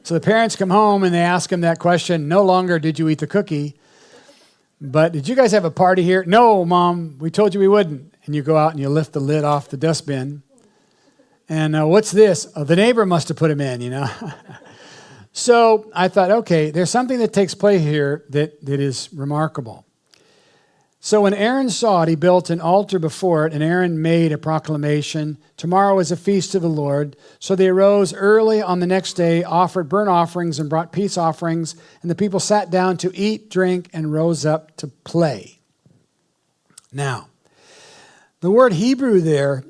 So the parents come home and they ask them that question, no longer did you eat the cookie, but did you guys have a party here? No, Mom, we told you we wouldn't. And you go out and you lift the lid off the dustbin. And what's this? Oh, the neighbor must have put him in, So I thought, okay, there's something that takes place here that is remarkable. So when Aaron saw it, he built an altar before it, and Aaron made a proclamation, tomorrow is a feast to the Lord. So they arose early on the next day, offered burnt offerings and brought peace offerings, and the people sat down to eat, drink, and rose up to play. Now, the word Hebrew there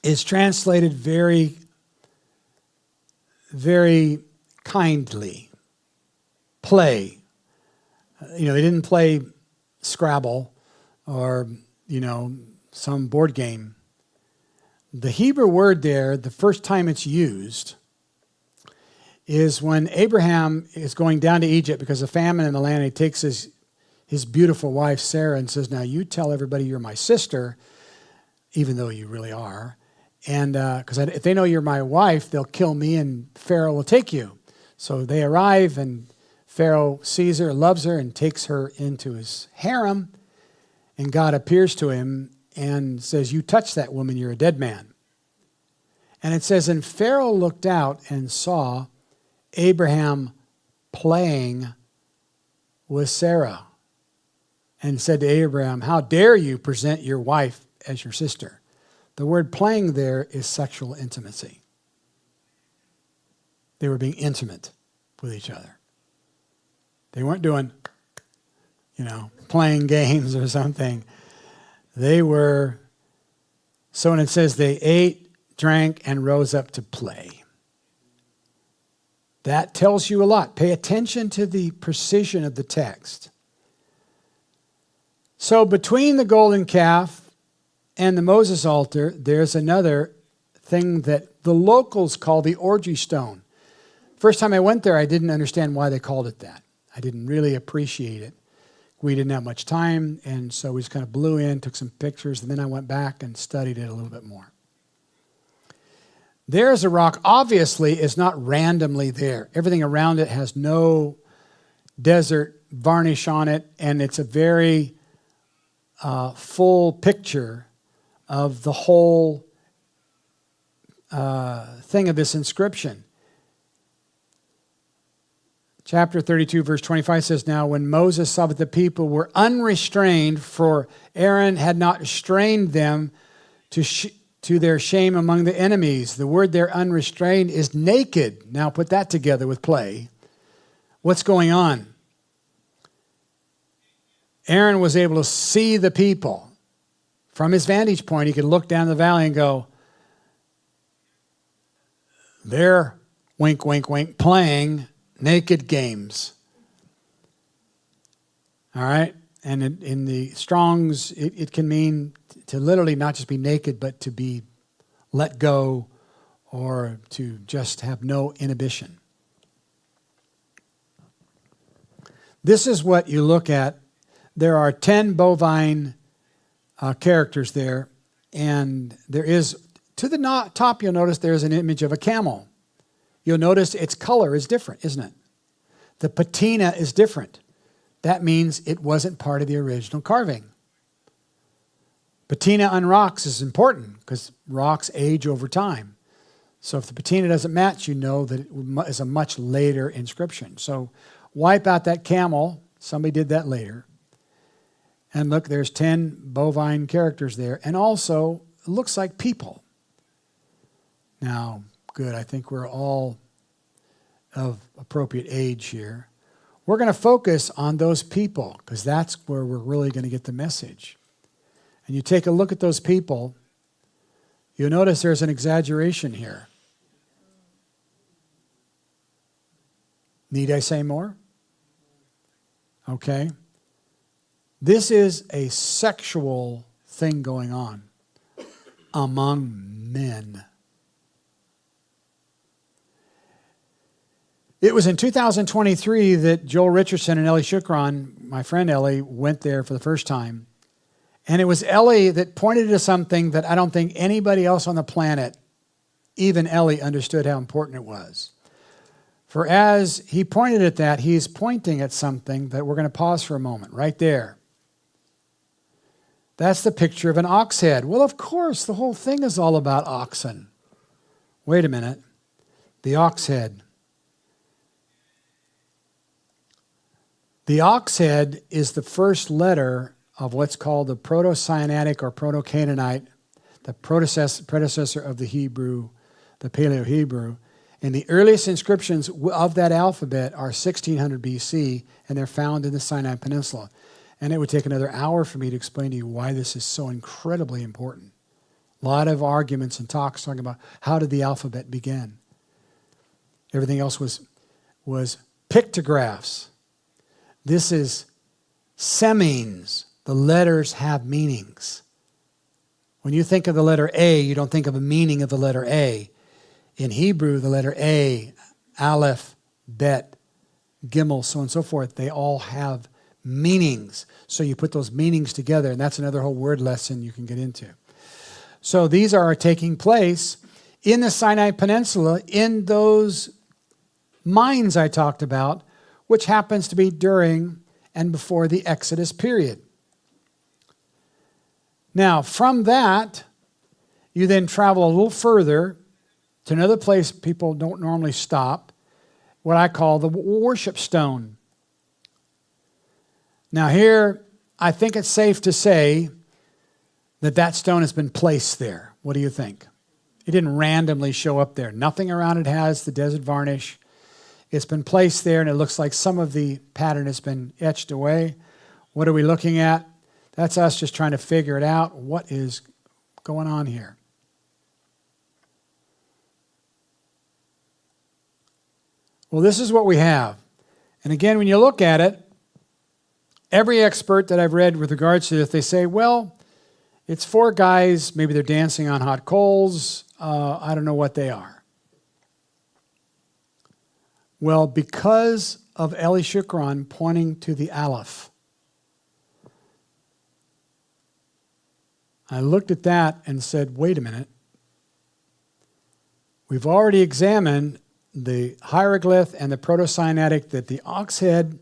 is translated very, very kindly. Play. They didn't play Scrabble or, some board game. The Hebrew word there, the first time it's used, is when Abraham is going down to Egypt because of famine in the land. He takes his beautiful wife, Sarah, and says, now you tell everybody you're my sister, even though you really are. And because if they know you're my wife, they'll kill me and Pharaoh will take you. So they arrive and Pharaoh sees her, loves her, and takes her into his harem. And God appears to him and says, you touch that woman, you're a dead man. And it says, and Pharaoh looked out and saw Abraham playing with Sarah and said to Abraham, how dare you present your wife as your sister? The word playing there is sexual intimacy. They were being intimate with each other. They weren't doing, playing games or something. They were, so when it says they ate, drank, and rose up to play, that tells you a lot. Pay attention to the precision of the text. So between the golden calf and the Moses altar, there's another thing that the locals call the orgy stone. First time I went there, I didn't understand why they called it that. I didn't really appreciate it. We didn't have much time, and so we just kind of blew in, took some pictures, and then I went back and studied it a little bit more. There's a rock, obviously, is not randomly there. Everything around it has no desert varnish on it, and it's a very full picture of the whole thing of this inscription. Chapter 32, verse 25 says, now when Moses saw that the people were unrestrained, for Aaron had not restrained them to their shame among the enemies. The word there, unrestrained, is naked. Now put that together with play. What's going on? Aaron was able to see the people. From his vantage point, he could look down the valley and go, they're, wink, wink, wink, playing naked games. All right? And in the Strong's, it can mean to literally not just be naked, but to be let go or to just have no inhibition. This is what you look at. There are 10 bovine characters there. And there is, to the top, you'll notice there's an image of a camel. You'll notice its color is different, isn't it? The patina is different. That means it wasn't part of the original carving. Patina on rocks is important because rocks age over time. So if the patina doesn't match, you know that it is a much later inscription. So wipe out that camel. Somebody did that later. And look, there's 10 bovine characters there. And also, it looks like people. Now, good, I think we're all of appropriate age here. We're going to focus on those people because that's where we're really going to get the message. And you take a look at those people, you'll notice there's an exaggeration here. Need I say more? Okay. This is a sexual thing going on among men. It was in 2023 that Joel Richardson and Ellie Shukron, my friend Ellie, went there for the first time. And it was Ellie that pointed to something that I don't think anybody else on the planet, even Ellie, understood how important it was. For as he pointed at that, he's pointing at something that we're going to pause for a moment, right there. That's the picture of an ox head. Well, of course, the whole thing is all about oxen. Wait a minute. The ox head. The ox head is the first letter of what's called the Proto-Sinaitic or Proto-Canaanite, the predecessor of the Hebrew, the Paleo-Hebrew. And the earliest inscriptions of that alphabet are 1600 BC, and they're found in the Sinai Peninsula. And it would take another hour for me to explain to you why this is so incredibly important. A lot of arguments and talks talking about how did the alphabet begin. Everything else was pictographs. This is semines. The letters have meanings. When you think of the letter A, you don't think of a meaning of the letter A. In Hebrew, the letter A, Aleph, Bet, Gimel, so on and so forth, they all have meanings. So you put those meanings together, and that's another whole word lesson you can get into. So these are taking place in the Sinai Peninsula in those mines I talked about, which happens to be during and before the Exodus period. Now, from that, you then travel a little further to another place people don't normally stop, what I call the worship stone. Now here, I think it's safe to say that that stone has been placed there. What do you think? It didn't randomly show up there. Nothing around it has the desert varnish. It's been placed there, and it looks like some of the pattern has been etched away. What are we looking at? That's us just trying to figure it out. What is going on here? Well, this is what we have. And again, when you look at it, every expert that I've read with regards to this, they say, well, it's 4 guys, maybe they're dancing on hot coals. I don't know what they are. Well, because of Eli Shukron pointing to the Aleph, I looked at that and said, wait a minute. We've already examined the hieroglyph and the Proto-Sinaitic that the ox head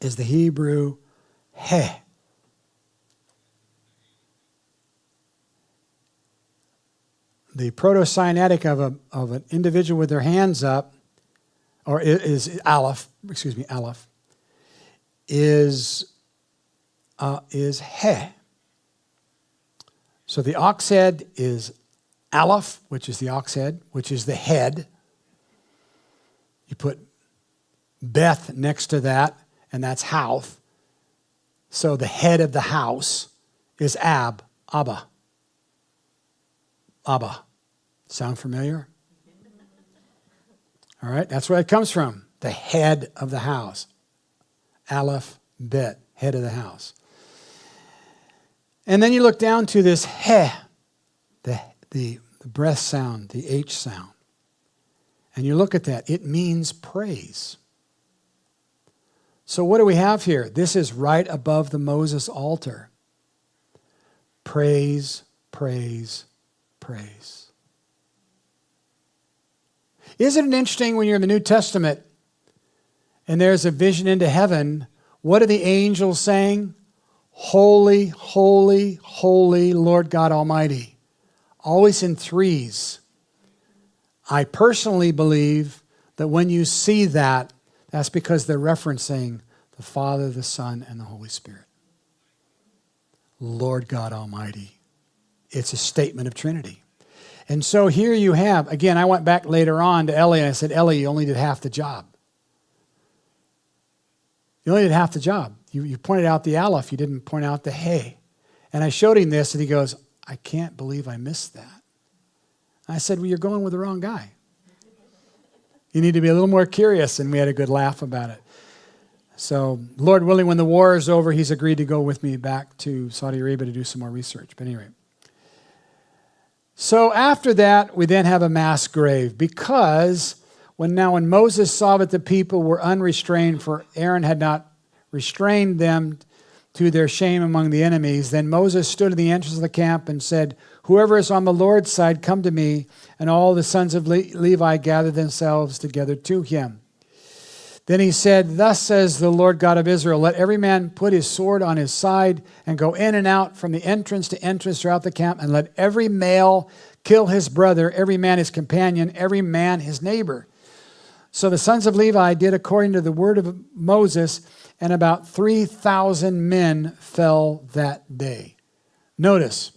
is the Hebrew heh. The Proto-Sinaitic of an individual with their hands up, or is Aleph, Aleph, is heh. So the ox head is Aleph, which is the ox head, which is the head. You put Beth next to that, and that's Houth. So the head of the house is Abba. Abba. Sound familiar? All right, that's where it comes from. The head of the house. Aleph, Bet, head of the house. And then you look down to this heh, the breath sound, the H sound. And you look at that, it means praise. So what do we have here? This is right above the Moses altar. Praise, praise, praise. Isn't it interesting when you're in the New Testament and there's a vision into heaven, what are the angels saying? Holy, holy, holy Lord God Almighty. Always in threes. I personally believe that when you see that, that's because they're referencing the Father, the Son, and the Holy Spirit. Lord God Almighty. It's a statement of Trinity. And so here you have, again, I went back later on to Ellie and I said, Ellie, you only did half the job. You only did half the job. You pointed out the aleph, you didn't point out the hey. And I showed him this and he goes, I can't believe I missed that. I said, well, you're going with the wrong guy. You need to be a little more curious, and we had a good laugh about it. So, Lord willing, when the war is over, he's agreed to go with me back to Saudi Arabia to do some more research. But anyway. So after that, we then have a mass grave, because when Moses saw that the people were unrestrained, for Aaron had not restrained them to their shame among the enemies, then Moses stood at the entrance of the camp and said, whoever is on the Lord's side, come to me. And all the sons of Levi gathered themselves together to him. Then he said, thus says the Lord God of Israel, let every man put his sword on his side and go in and out from the entrance to entrance throughout the camp, and let every male kill his brother, every man his companion, every man his neighbor. So the sons of Levi did according to the word of Moses, and about 3,000 men fell that day. Notice,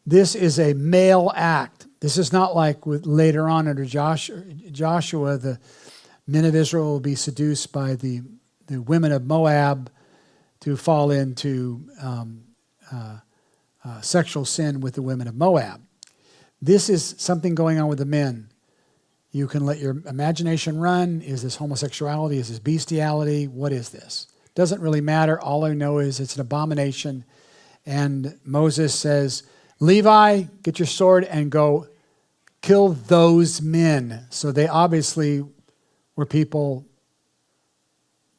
this is a male act. This is not like with later on under Joshua, the men of Israel will be seduced by the women of Moab to fall into sexual sin with the women of Moab. This is something going on with the men. You can let your imagination run. Is this homosexuality? Is this bestiality? What is this? Doesn't really matter. All I know is it's an abomination. And Moses says, Levi, get your sword and go kill those men. So they obviously were people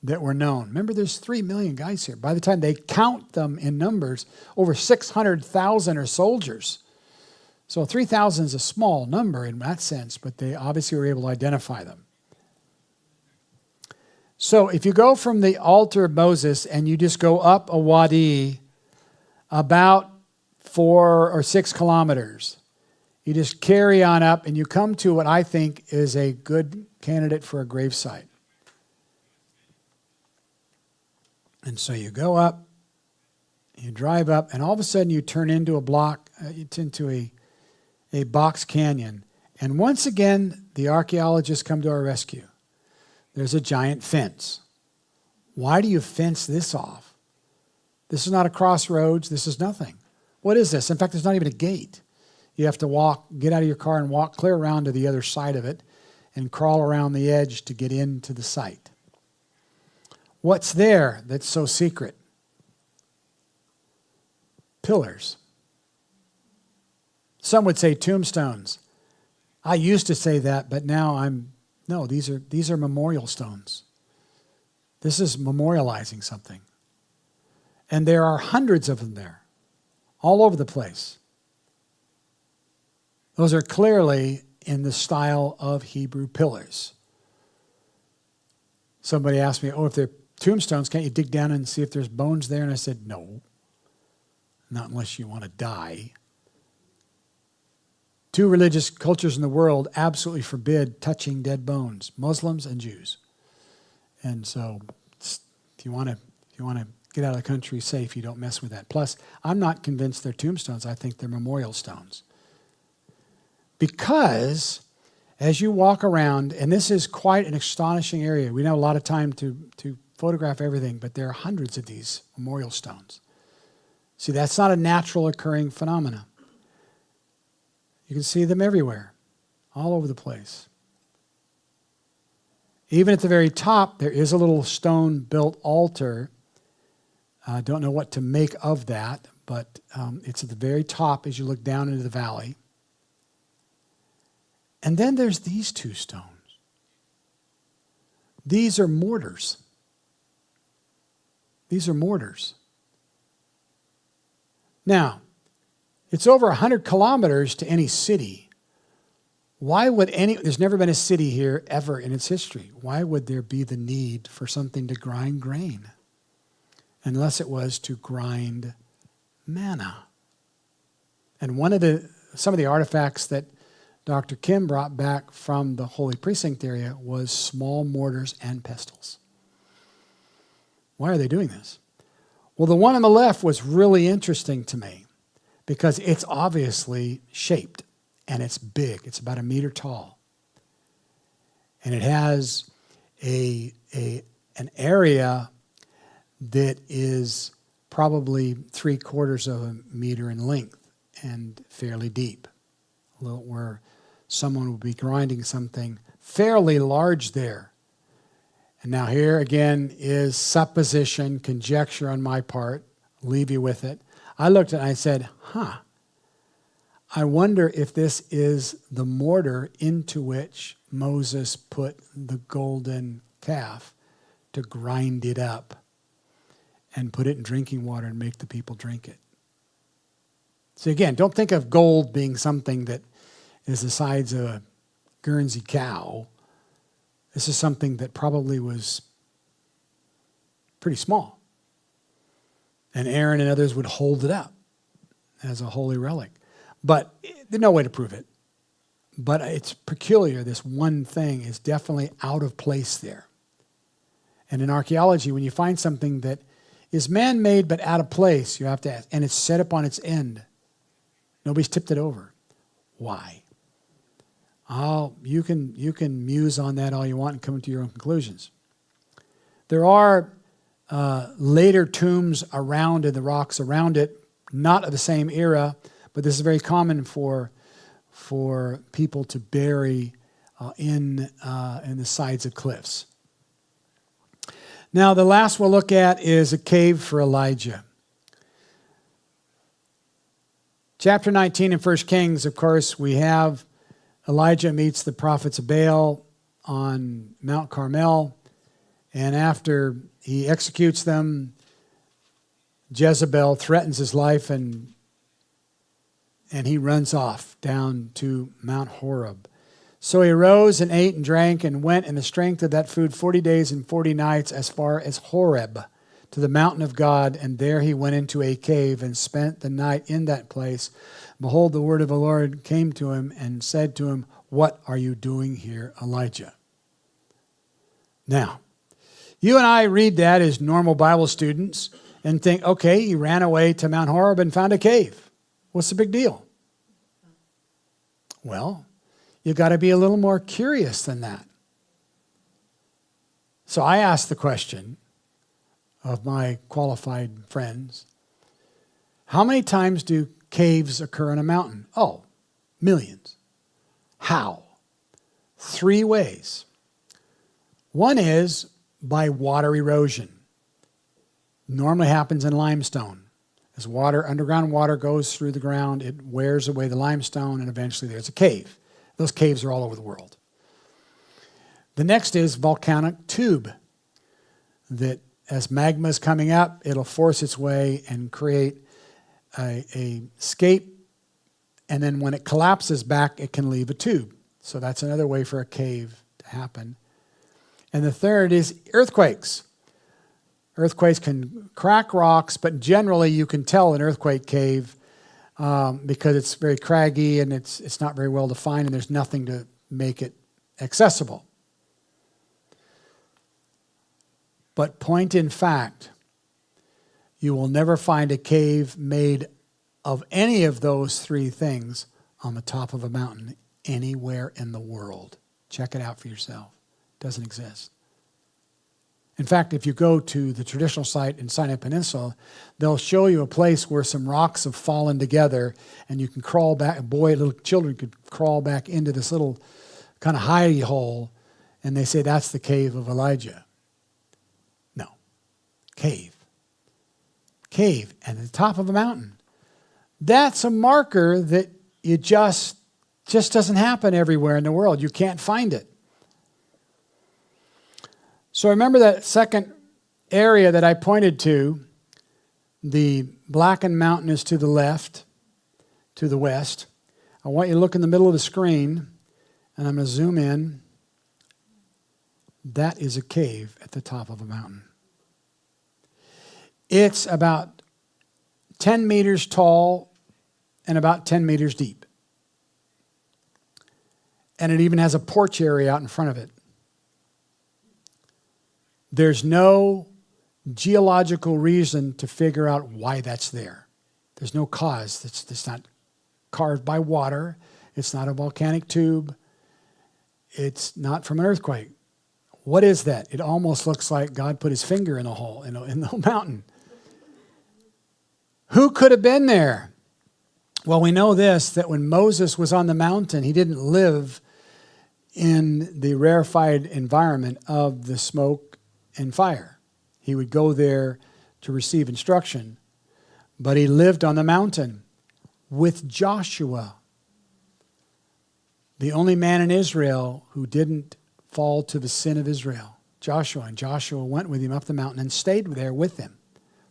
that were known. Remember, there's 3 million guys here. By the time they count them in numbers, over 600,000 are soldiers. So 3,000 is a small number in that sense, but they obviously were able to identify them. So if you go from the altar of Moses and you just go up a wadi about 4 or 6 kilometers, you just carry on up and you come to what I think is a good candidate for a gravesite. And so you go up, you drive up, and all of a sudden you turn into a box canyon. And once again, the archaeologists come to our rescue. There's a giant fence. Why do you fence this off? This is not a crossroads. This is nothing. What is this? In fact, there's not even a gate. You have to get out of your car and walk clear around to the other side of it and crawl around the edge to get into the site. What's there that's so secret? Pillars. Some would say tombstones. I used to say that, but now no, these are memorial stones. This is memorializing something. And there are hundreds of them there, all over the place. Those are clearly in the style of Hebrew pillars. Somebody asked me, if they're tombstones, can't you dig down and see if there's bones there? And I said, no, not unless you want to die. 2 religious cultures in the world absolutely forbid touching dead bones, Muslims and Jews. And so if you want to get out of the country safe, you don't mess with that. Plus, I'm not convinced they're tombstones. I think they're memorial stones. Because as you walk around, and this is quite an astonishing area. We don't have a lot of time to photograph everything, but there are hundreds of these memorial stones. See, that's not a natural occurring phenomena. You can see them everywhere, all over the place. Even at the very top, there is a little stone-built altar. I don't know what to make of that, but it's at the very top as you look down into the valley. And then there's these 2 stones. These are mortars. These are mortars. Now, it's over 100 kilometers to any city. There's never been a city here ever in its history. Why would there be the need for something to grind grain? Unless it was to grind manna. And some of the artifacts that Dr. Kim brought back from the Holy Precinct area was small mortars and pestles. Why are they doing this? Well, the one on the left was really interesting to me because it's obviously shaped and it's big. It's about 1 meter tall. And it has an area that is probably 3/4 of a meter in length and fairly deep, where someone would be grinding something fairly large there. And now here again is supposition, conjecture on my part. I'll leave you with it. I looked at it and I said, I wonder if this is the mortar into which Moses put the golden calf to grind it up and put it in drinking water and make the people drink it. So again, don't think of gold being something that is the size of a Guernsey cow. This is something that probably was pretty small. And Aaron and others would hold it up as a holy relic. But there's no way to prove it. But it's peculiar. This one thing is definitely out of place there. And in archaeology, when you find something that is man-made but out of place, you have to ask, and it's set up on its end. Nobody's tipped it over. Why? You can muse on that all you want and come to your own conclusions. There are later tombs around in the rocks around it, not of the same era, but this is very common for people to bury in the sides of cliffs. Now, the last we'll look at is a cave for Elijah. Chapter 19 in 1 Kings, of course, we have Elijah meets the prophets of Baal on Mount Carmel, and after he executes them, Jezebel threatens his life, and he runs off down to Mount Horeb. So he arose and ate and drank and went in the strength of that food 40 days and 40 nights as far as Horeb, to the mountain of God, and there he went into a cave and spent the night in that place. Behold, the word of the Lord came to him and said to him, "What are you doing here, Elijah?" Now, you and I read that as normal Bible students and think, okay, he ran away to Mount Horeb and found a cave. What's the big deal? Well, you've got to be a little more curious than that. So I asked the question of my qualified friends, how many times do caves occur on a mountain? Oh, millions. How? 3 ways. One is by water erosion. Normally happens in limestone. As underground water goes through the ground, it wears away the limestone, and eventually there's a cave. Those caves are all over the world. The next is volcanic tube, that as magma is coming up, it'll force its way and create a scape, and then when it collapses back, it can leave a tube. So that's another way for a cave to happen. And the third is earthquakes. Earthquakes can crack rocks, but generally you can tell an earthquake cave because it's very craggy and it's not very well defined, and there's nothing to make it accessible. But point in fact, you will never find a cave made of any of those 3 things on the top of a mountain anywhere in the world. Check it out for yourself. It doesn't exist. In fact, if you go to the traditional site in Sinai Peninsula, they'll show you a place where some rocks have fallen together and you can crawl back. Little children could crawl back into this little kind of hidey hole, and they say that's the cave of Elijah. No. Cave. Cave at the top of a mountain. That's a marker that you just doesn't happen everywhere in the world. You can't find it. So remember that second area that I pointed to The blackened mountain is to the left, to the west. I want you to look in the middle of the screen, and I'm going to zoom in. That is a cave at the top of a mountain. It's about 10 meters tall and about 10 meters deep. And it even has a porch area out in front of it. There's no geological reason to figure out why that's there. There's no cause. It's not carved by water. It's not a volcanic tube. It's not from an earthquake. What is that? It almost looks like God put his finger in a hole in the mountain. Who could have been there? Well, we know this, that when Moses was on the mountain, he didn't live in the rarefied environment of the smoke and fire. He would go there to receive instruction. But he lived on the mountain with Joshua, the only man in Israel who didn't fall to the sin of Israel. Joshua. And Joshua went with him up the mountain and stayed there with him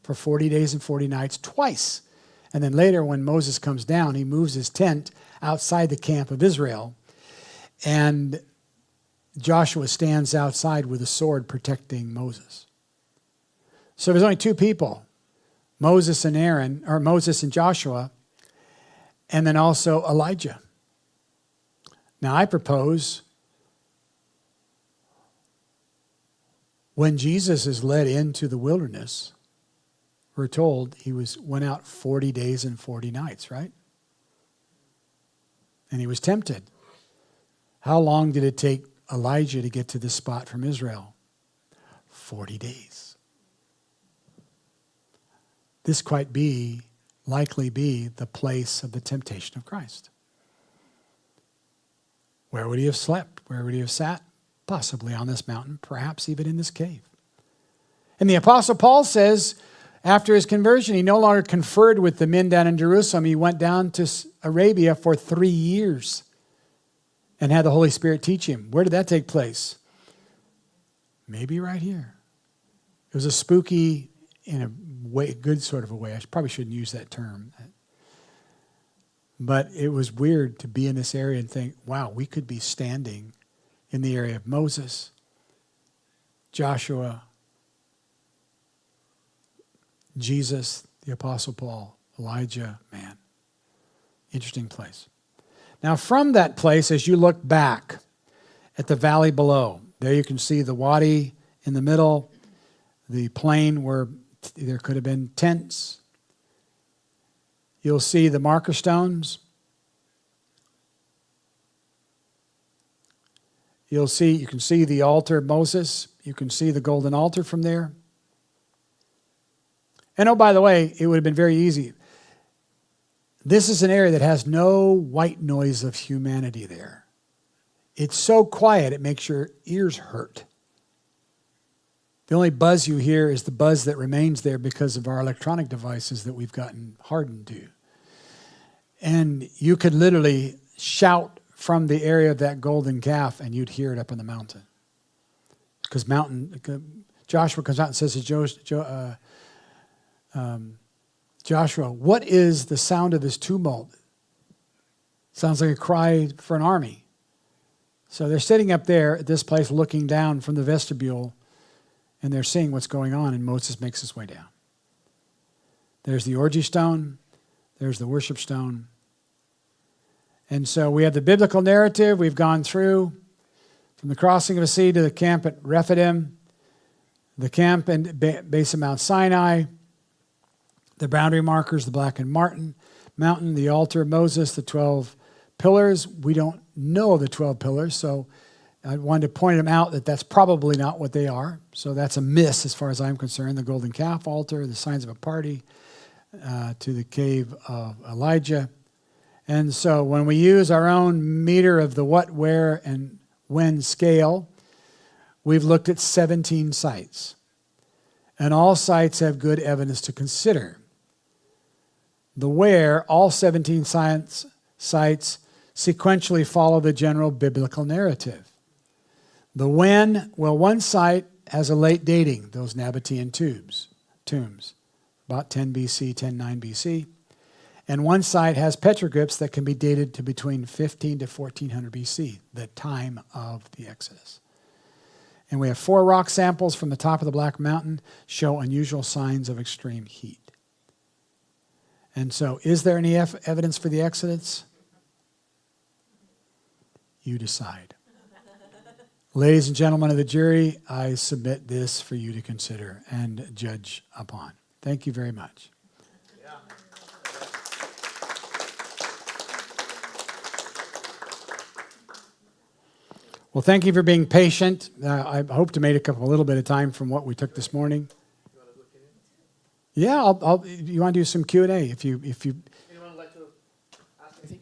for 40 days and 40 nights twice. And then later when Moses comes down, he moves his tent outside the camp of Israel. And Joshua stands outside with a sword protecting Moses. So there's only two people, Moses and Aaron, or Moses and Joshua, and then also Elijah. Now I propose when Jesus is led into the wilderness, we're told he went out 40 days and 40 nights, right? And he was tempted. How long did it take Elijah to get to this spot from Israel? 40 days. This quite likely be the place of the temptation of Christ. Where would he have slept? Where would he have sat? Possibly on this mountain, perhaps even in this cave. And the Apostle Paul says, after his conversion, he no longer conferred with the men down in Jerusalem. He went down to Arabia for 3 years and had the Holy Spirit teach him. Where did that take place? Maybe right here. It was a spooky, in a way, good sort of a way. I probably shouldn't use that term. But it was weird to be in this area and think, wow, we could be standing in the area of Moses, Joshua, Jesus, the Apostle Paul, Elijah, man. Interesting place. Now from that place, as you look back at the valley below, there you can see the wadi in the middle, the plain where there could have been tents. You'll see the marker stones. You can see the altar of Moses. You can see the golden altar from there. And oh, by the way, it would have been very easy. This is an area that has no white noise of humanity there. It's so quiet, it makes your ears hurt. The only buzz you hear is the buzz that remains there because of our electronic devices that we've gotten hardened to. And you could literally shout from the area of that golden calf and you'd hear it up on the mountain. Because Joshua comes out and says to Joshua, what is the sound of this tumult? Sounds like a cry for an army. So they're sitting up there at this place looking down from the vestibule and they're seeing what's going on, and Moses makes his way down. There's the orgy stone. There's the worship stone. And so we have the biblical narrative. We've gone through from the crossing of the sea to the camp at Rephidim, the camp and base of Mount Sinai, the boundary markers, the blackened mountain, the altar of Moses, the 12 pillars. We don't know the 12 pillars, so I wanted to point them out that that's probably not what they are. So that's a miss as far as I'm concerned. The golden calf altar, the signs of a party, to the cave of Elijah. And so when we use our own meter of the what, where, and when scale, we've looked at 17 sites. And all sites have good evidence to consider. The where, all 17 sites sequentially follow the general biblical narrative. The when, well, one site has a late dating, those Nabatean tombs. about 10 BC, 10:9 BC. And one site has petroglyphs that can be dated to between 15 to 1400 BC, the time of the Exodus. And we have 4 rock samples from the top of the Black Mountain show unusual signs of extreme heat. And so, is there any evidence for the Exodus? You decide. Ladies and gentlemen of the jury, I submit this for you to consider and judge upon. Thank you very much. Well, thank you for being patient. I hope to make up a little bit of time from what we took this morning. Yeah, you want to do some Q&A if you. Anyone like to ask anything?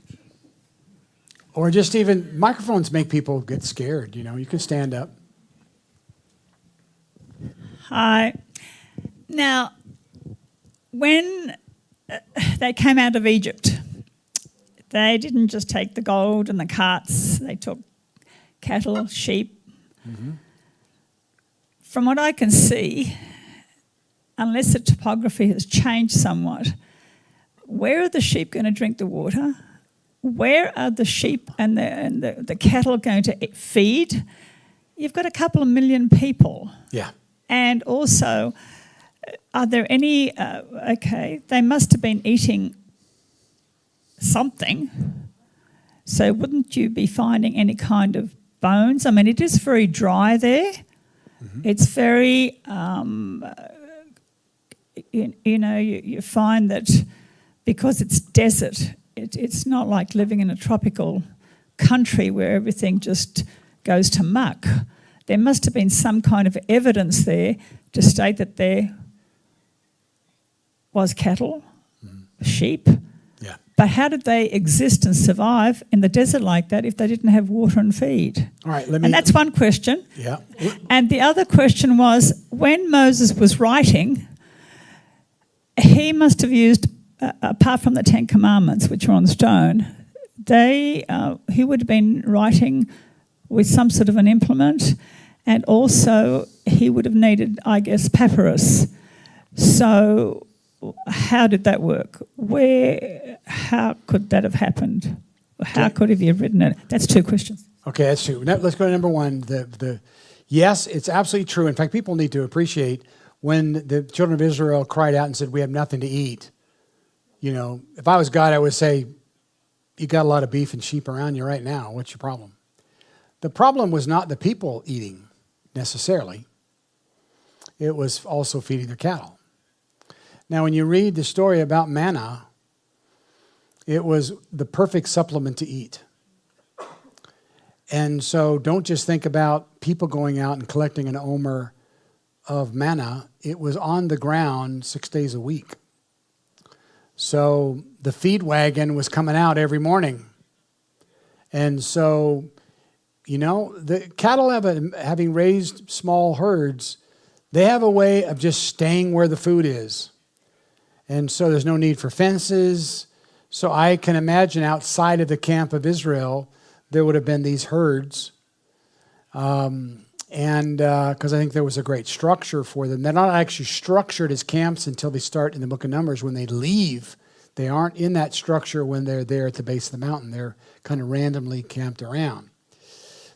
Or just even, microphones make people get scared, you can stand up. Hi. Now, when they came out of Egypt, they didn't just take the gold and the carts, they took cattle, sheep. Mm-hmm. From what I can see, unless the topography has changed somewhat, where are the sheep going to drink the water? Where are the sheep and the cattle going to feed? You've got a couple of million people. Yeah. And also, are there any, they must have been eating something. So wouldn't you be finding any kind of bones? I mean, it is very dry there. Mm-hmm. It's very, you find that because it's desert, it's not like living in a tropical country where everything just goes to muck. There must have been some kind of evidence there to state that there was cattle, sheep. Yeah. But how did they exist and survive in the desert like that if they didn't have water and feed? All right, and that's one question. Yeah. And the other question was, when Moses was writing, he must have used, apart from the 10 Commandments, which were on stone, he would have been writing with some sort of an implement, and also he would have needed, I guess, papyrus. So how did that work? How could that have happened? How could he have written it? That's 2 questions. Okay, that's true. Now, let's go to number 1. Yes, it's absolutely true. In fact, people need to appreciate when the children of Israel cried out and said, "We have nothing to eat." If I was God, I would say, "You got a lot of beef and sheep around you right now. What's your problem?" The problem was not the people eating necessarily. It was also feeding their cattle. Now, when you read the story about manna, it was the perfect supplement to eat. And so don't just think about people going out and collecting an omer of manna. It was on the ground 6 days a week. So the feed wagon was coming out every morning. And so, the cattle having raised small herds, they have a way of just staying where the food is. And so there's no need for fences. So I can imagine outside of the camp of Israel, there would have been these herds. And because I think there was a great structure for them. They're not actually structured as camps until they start in the book of Numbers. When they leave, they aren't in that structure when they're there at the base of the mountain. They're kind of randomly camped around.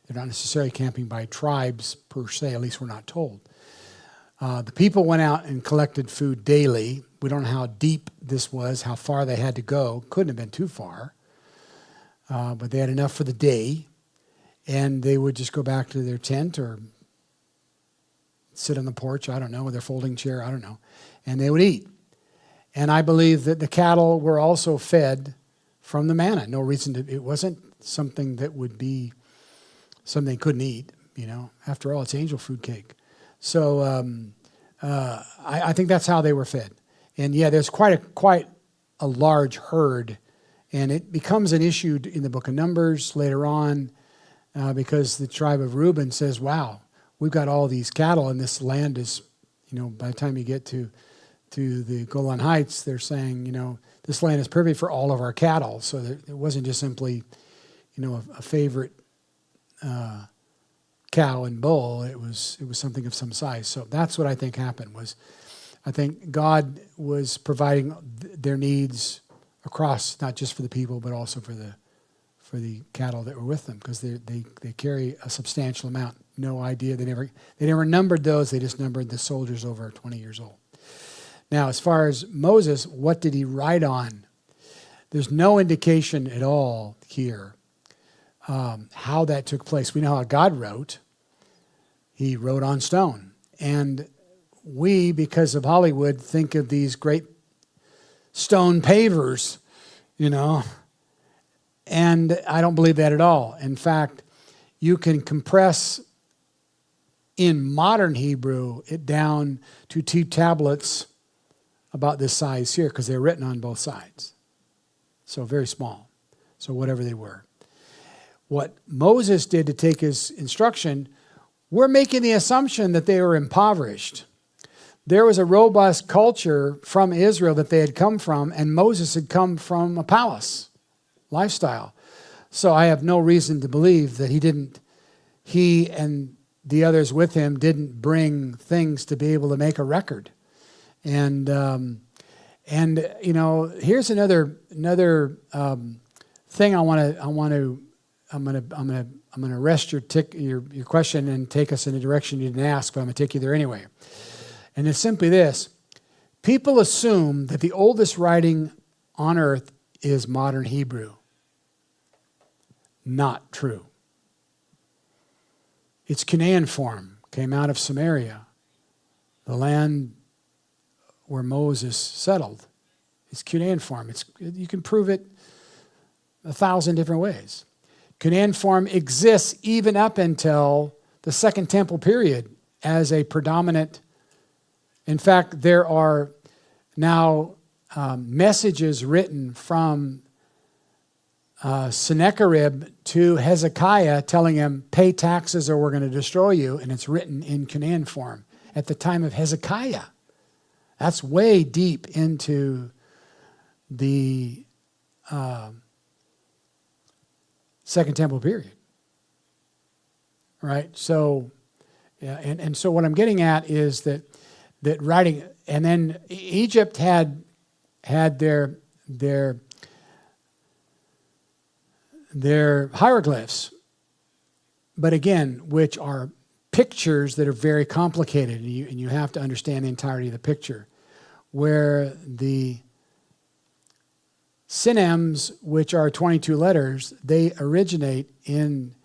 They're not necessarily camping by tribes per se, at least we're not told. The people went out and collected food daily. We don't know how deep this was, how far they had to go. Couldn't have been too far. But they had enough for the day. And they would just go back to their tent or sit on the porch, I don't know, with their folding chair, I don't know. And they would eat. And I believe that the cattle were also fed from the manna. No reason to, it wasn't something that would be something they couldn't eat, After all, it's angel food cake. So I think that's how they were fed. And yeah, there's quite a large herd. And it becomes an issue in the book of Numbers later on. Because the tribe of Reuben says, "Wow, we've got all these cattle, and this land is, by the time you get to the Golan Heights, they're saying, this land is perfect for all of our cattle." So it wasn't just simply, a favorite cow and bull. It was something of some size. So that's what I think happened was I think God was providing their needs across, not just for the people, but also for the cattle that were with them, because they carry a substantial amount. No idea. They never numbered those. They just numbered the soldiers over 20 years old. Now, as far as Moses, what did he write on? There's no indication at all here how that took place. We know how God wrote. He wrote on stone. And we, because of Hollywood, think of these great stone pavers, and I don't believe that at all. In fact, you can compress in modern Hebrew it down to 2 tablets about this size here, because they're written on both sides. So very small. So whatever they were. What Moses did to take his instruction, we're making the assumption that they were impoverished. There was a robust culture from Israel that they had come from, and Moses had come from a palace lifestyle. So I have no reason to believe that he and the others with him didn't bring things to be able to make a record. And here's another thing I'm gonna arrest your question and take us in a direction you didn't ask, but I'm gonna take you there anyway. And it's simply this: people assume that the oldest writing on earth is modern Hebrew. Not true. It's cuneiform, came out of Samaria, the land where Moses settled. It's cuneiform. You can prove it 1,000 different ways. Cuneiform exists even up until the Second Temple period as a predominant. In fact, there are now messages written from Sennacherib to Hezekiah telling him, pay taxes or we're going to destroy you. And it's written in cuneiform at the time of Hezekiah. That's way deep into the Second Temple period. Right? So, yeah, and so what I'm getting at is that writing, and then Egypt had their hieroglyphs, but again, which are pictures that are very complicated, and you have to understand the entirety of the picture, where the synonyms, which are 22 letters, they originate in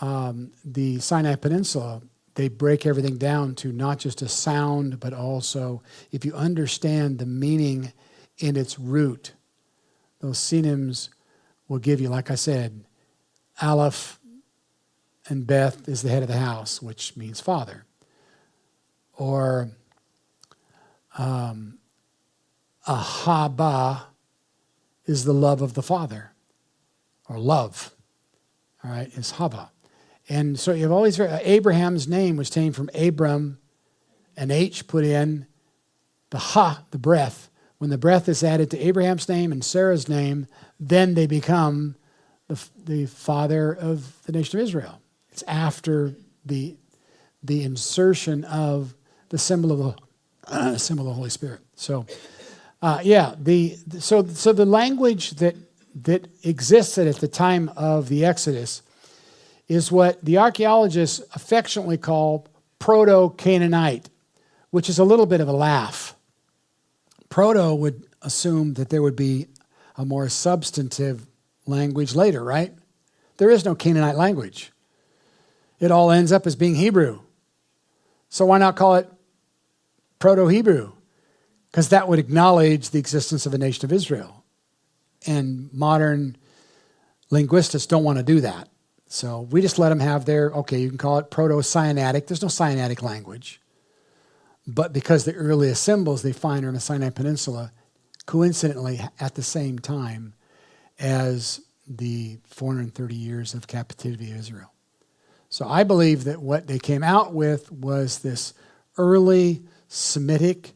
the Sinai Peninsula. They break everything down to not just a sound, but also, if you understand the meaning in its root, those synonyms will give you, like I said, Aleph and Beth is the head of the house, which means father. Or Ahaba is the love of the father, or love, all right, is Haba. And so you've always heard Abraham's name was taken from Abram, an H put in, the Ha, the breath. When the breath is added to Abraham's name and Sarah's name, then they become the father of the nation of Israel. It's after the insertion of the symbol of the Holy Spirit. So, so the language that existed at the time of the Exodus is what the archaeologists affectionately call Proto-Canaanite, which is a little bit of a laugh. Proto would assume that there would be a more substantive language later, right? There is no Canaanite language. It all ends up as being Hebrew. So why not call it Proto-Hebrew? Because that would acknowledge the existence of a nation of Israel. And modern linguists don't want to do that. So we just let them have you can call it Proto-Sinaitic. There's no Sinaitic language. But because the earliest symbols they find are in the Sinai Peninsula, coincidentally at the same time as the 430 years of captivity of Israel. So I believe that what they came out with was this early Semitic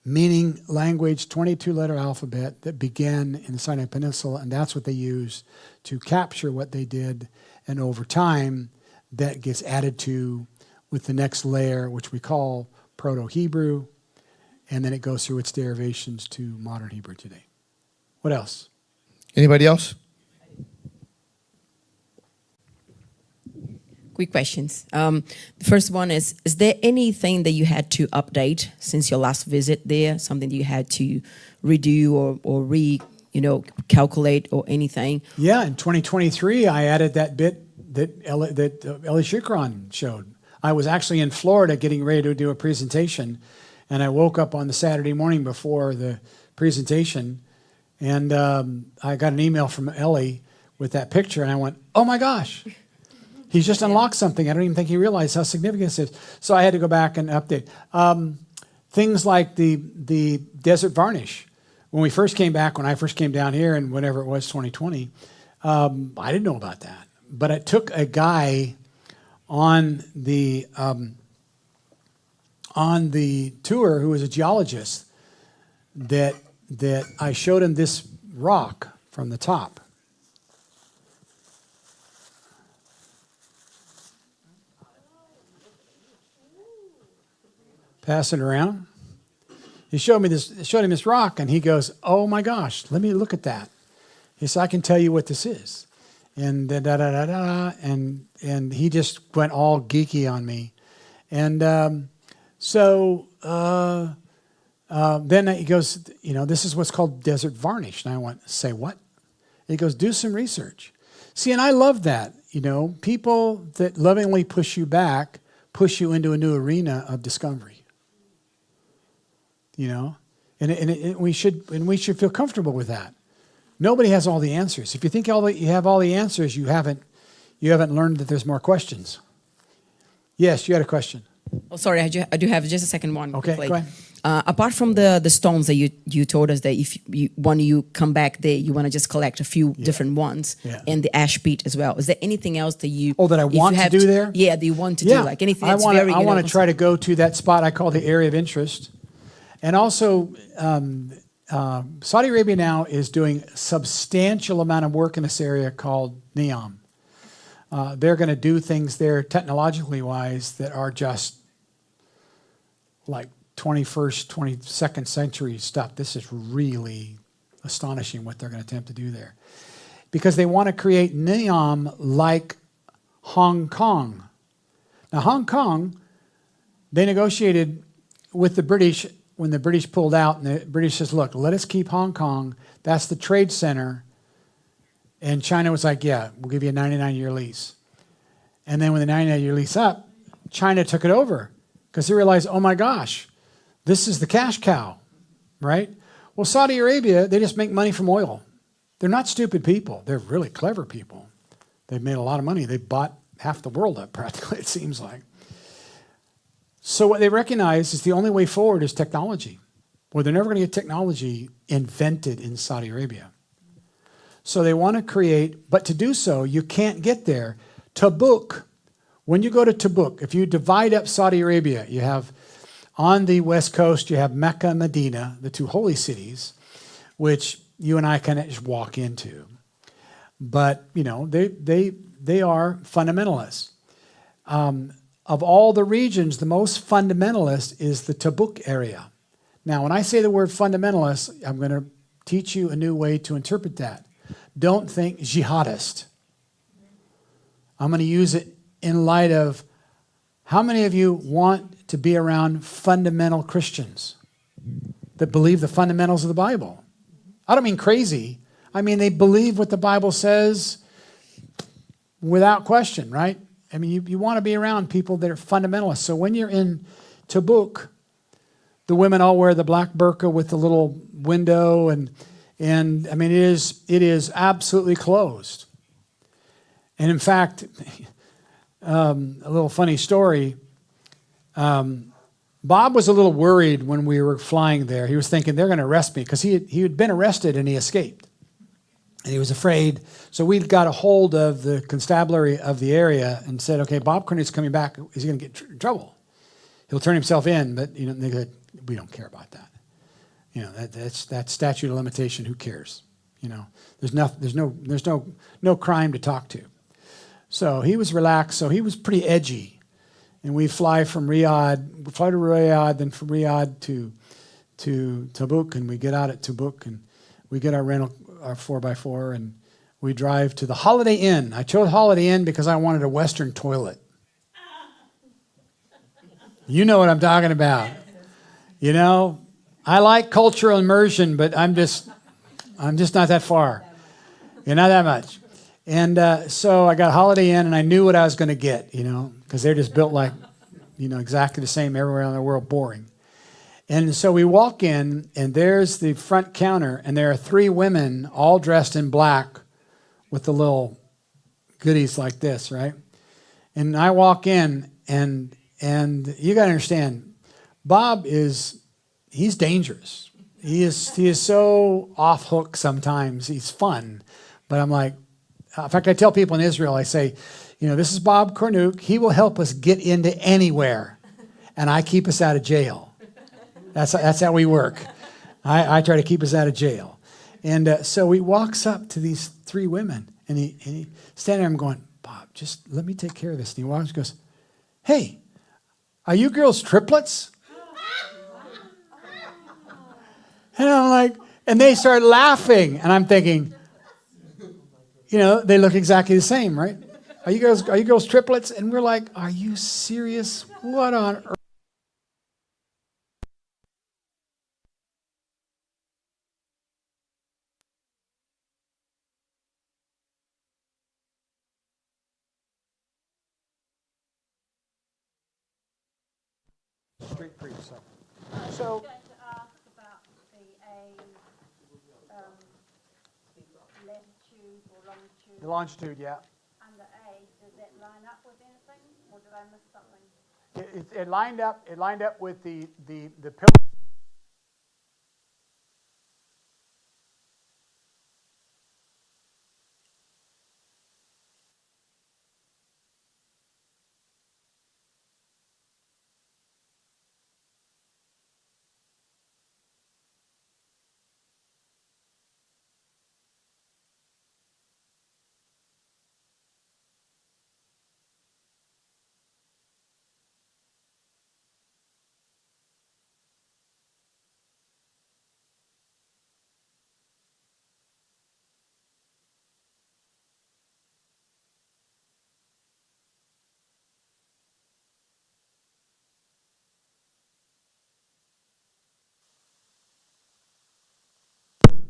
meaning language, 22-letter alphabet that began in the Sinai Peninsula, and that's what they used to capture what they did. And over time, that gets added to with the next layer, which we call Proto-Hebrew. and then it goes through its derivations to modern Hebrew today. What else? Anybody else? Quick questions. The first one is there anything that you had to update since your last visit there? Something that you had to redo or calculate or anything? Yeah, in 2023, I added that bit that Eli Shukran showed. I was actually in Florida getting ready to do a presentation, and I woke up on the Saturday morning before the presentation, and I got an email from Eli with that picture, and I went, oh my gosh, he's just unlocked something. I don't even think he realized how significant this is. So I had to go back and update. Things like the desert varnish. When we first came back, when I first came down here, and whenever it was, 2020, I didn't know about that. But it took a guy on the tour who was a geologist that I showed him this rock from the top. Pass it around. He showed him this rock, and he goes, "Oh my gosh, let me look at that." He said, "I can tell you what this is," and and he just went all geeky on me, and then he goes, "This is what's called desert varnish," and I went, "Say what?" He goes, "Do some research." See, and I love that. People that lovingly push you back push you into a new arena of discovery. And we should feel comfortable with that. Nobody has all the answers. If you think you have all the answers, you haven't learned that there's more questions. Yes, you had a question. Oh, sorry, I do have just a second one. Okay, quickly. go ahead. Apart from the stones that you told us that when you come back there, you want to just collect a few different ones, and the ash peat as well. Is there anything else that you... Oh, that I want to do there? Yeah, that you want to do, like anything that's I want to try to go to that spot I call the area of interest. And also, Saudi Arabia now is doing a substantial amount of work in this area called NEOM. They're going to do things there technologically wise that are just like 21st, 22nd century stuff. This is really astonishing what they're going to attempt to do there. Because they want to create NEOM like Hong Kong. Now, Hong Kong, they negotiated with the British when the British pulled out, and the British says, look, let us keep Hong Kong. That's the trade center. And China was like, yeah, we'll give you a 99-year lease. And then when the 99-year lease up, China took it over because they realized, oh my gosh, this is the cash cow, right? Well, Saudi Arabia, they just make money from oil. They're not stupid people. They're really clever people. They've made a lot of money. They bought half the world up practically, it seems like. So what they recognize is the only way forward is technology. Well, they're never going to get technology invented in Saudi Arabia. So they want to create, but to do so, you can't get there. Tabuk, when you go to Tabuk, if you divide up Saudi Arabia, you have on the west coast, you have Mecca and Medina, the two holy cities, which you and I kind of just walk into. But, they are fundamentalists. Of all the regions, the most fundamentalist is the Tabuk area. Now, when I say the word fundamentalist, I'm going to teach you a new way to interpret that. Don't think jihadist. I'm going to use it in light of how many of you want to be around fundamental Christians that believe the fundamentals of the Bible? I don't mean crazy. I mean they believe what the Bible says without question, right? I mean, you want to be around people that are fundamentalists. So when you're in Tabuk, the women all wear the black burqa with the little window, and I mean, it is absolutely closed. And in fact, a little funny story. Bob was a little worried when we were flying there. He was thinking they're going to arrest me because he had been arrested and he escaped. And he was afraid. So we got a hold of the constabulary of the area and said, okay, Bob Cornelius coming back. Is he going to get in trouble? He'll turn himself in, but they said, we don't care about that. That's statute of limitation. Who cares? There's no crime to talk to. So he was relaxed. So he was pretty edgy. And we fly to Riyadh, then from Riyadh to to Tabuk, and we get out at Tabuk, and we get our 4x4, and we drive to the Holiday Inn. I chose Holiday Inn because I wanted a Western toilet. You know what I'm talking about. You know, I like cultural immersion, but I'm just not that far. You're not that much. And so I got Holiday Inn, and I knew what I was going to get, you know, because they're just built like, you know, exactly the same everywhere in the world, boring. And so we walk in, and there's the front counter, and there are 3 women all dressed in black with the little goodies like this, right? And I walk in, and you got to understand, Bob he's dangerous. He is so off hook sometimes. He's fun. But I'm like, in fact, I tell people in Israel, I say, you know, this is Bob Kornuk. He will help us get into anywhere, and I keep us out of jail. That's how we work. I try to keep us out of jail. And so he walks up to these 3 women, and he standing there. I'm going, Bob, just let me take care of this. And he walks and goes, hey, are you girls triplets? And I'm like, and they start laughing, and I'm thinking, you know, they look exactly the same, right? Are you girls triplets? And we're like, are you serious? What on earth? Street preach. So going to ask about the latitude or longitude the longitude, yeah. and the A. Does it line up with anything, or did I miss something? It lined up. It lined up with the pillar.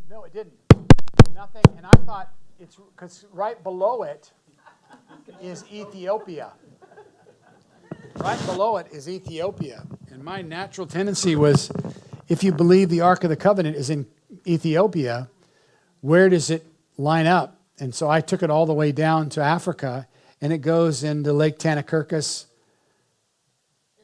No, it didn't. Nothing. And I thought it's because right below it is Ethiopia. Right below it is Ethiopia. And my natural tendency was, if you believe the Ark of the Covenant is in Ethiopia, where does it line up? And so I took it all the way down to Africa, and it goes into Lake Tanakerkus,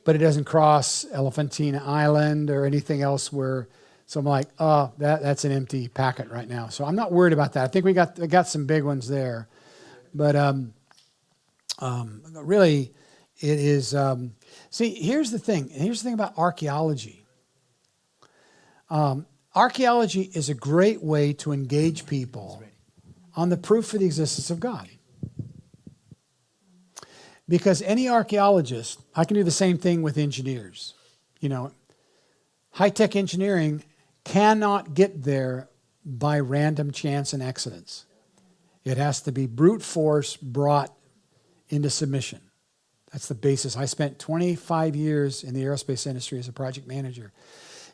but it doesn't cross Elephantine Island or anything else where. So I'm like, oh, that's an empty packet right now. So I'm not worried about that. I think we got some big ones there, but really, it is. See, here's the thing. Here's the thing about archaeology. Archaeology is a great way to engage people on the proof for the existence of God. Because any archaeologist, I can do the same thing with engineers. You know, high-tech engineering cannot get there by random chance and accidents. It has to be brute force brought into submission. That's the basis. I spent 25 years in the aerospace industry as a project manager.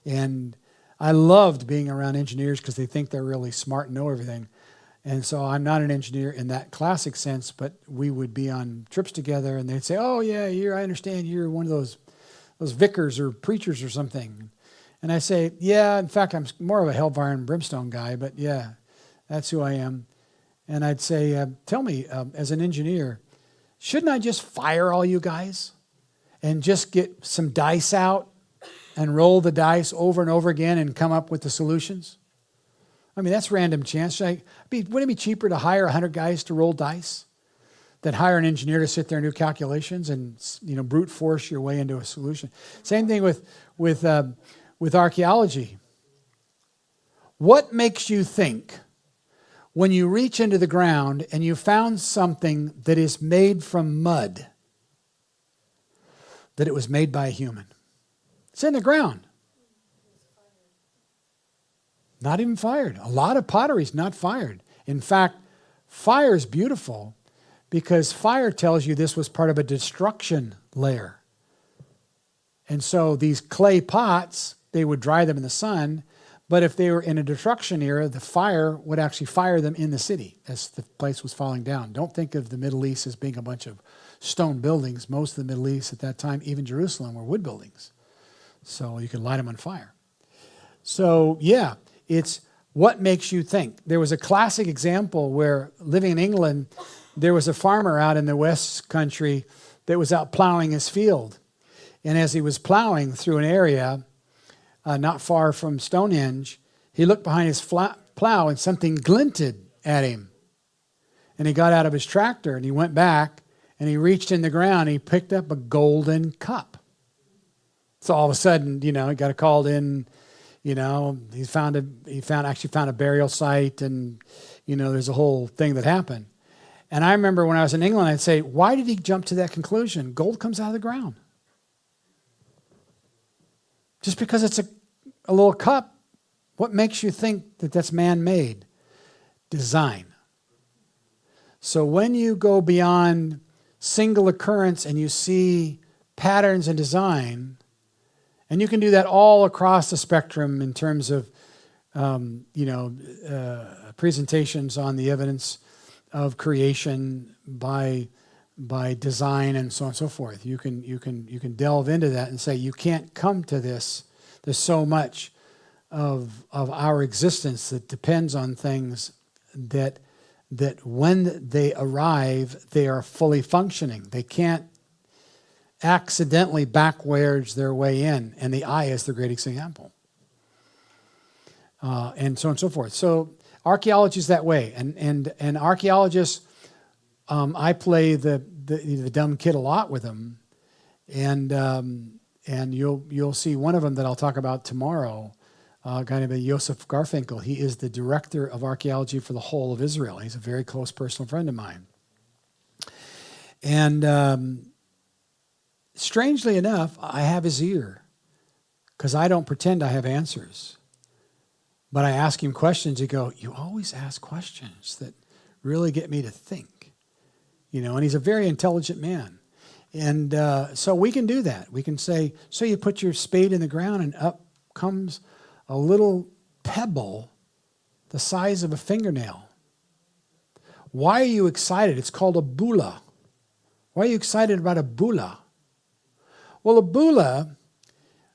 And I loved being around engineers because they think they're really smart and know everything. And so I'm not an engineer in that classic sense, but we would be on trips together and they'd say, oh yeah, I understand you're one of those vicars or preachers or something. And I say, yeah, in fact, I'm more of a hellfire and brimstone guy, but yeah, that's who I am. And I'd say, tell me, as an engineer, shouldn't I just fire all you guys and just get some dice out and roll the dice over and over again and come up with the solutions? I mean, that's random chance. Wouldn't it be cheaper to hire 100 guys to roll dice than hire an engineer to sit there and do calculations and, you know, brute force your way into a solution? Same thing with archaeology. What makes you think when you reach into the ground and you found something that is made from mud that it was made by a human? It's in the ground. Not even fired. A lot of pottery is not fired. In fact, fire is beautiful because fire tells you this was part of a destruction layer. And so these clay pots, they would dry them in the sun, but if they were in a destruction era, the fire would actually fire them in the city as the place was falling down. Don't think of the Middle East as being a bunch of stone buildings. Most of the Middle East at that time, even Jerusalem, were wood buildings. So you could light them on fire. So yeah, it's what makes you think. There was a classic example where, living in England, there was a farmer out in the West Country that was out plowing his field. And as he was plowing through an area not far from Stonehenge, he looked behind his plow and something glinted at him. And he got out of his tractor and he went back and he reached in the ground and he picked up a golden cup. So all of a sudden, he got called in, he actually found a burial site, and, there's a whole thing that happened. And I remember when I was in England, I'd say, why did he jump to that conclusion? Gold comes out of the ground. Just because it's a little cup, what makes you think that that's man-made? Design. So when you go beyond single occurrence and you see patterns and design, and you can do that all across the spectrum in terms of, presentations on the evidence of creation by design and so on and so forth. You can delve into that and say you can't come to this. There's so much of our existence that depends on things that when they arrive, they are fully functioning. They can't accidentally backwards their way in, and the eye is the greatest example. And so on and so forth. So archaeology is that way, and archaeologists, I play the dumb kid a lot with them, and you'll see one of them that I'll talk about tomorrow. A guy named Joseph Garfinkel. He is the director of archaeology for the whole of Israel. He's a very close personal friend of mine, and strangely enough, I have his ear because I don't pretend I have answers. But I ask him questions. He go, you always ask questions that really get me to think. And he's a very intelligent man. And so we can do that. We can say, so you put your spade in the ground and up comes a little pebble the size of a fingernail. Why are you excited? It's called a bula. Why are you excited about a bula? Well, a bula,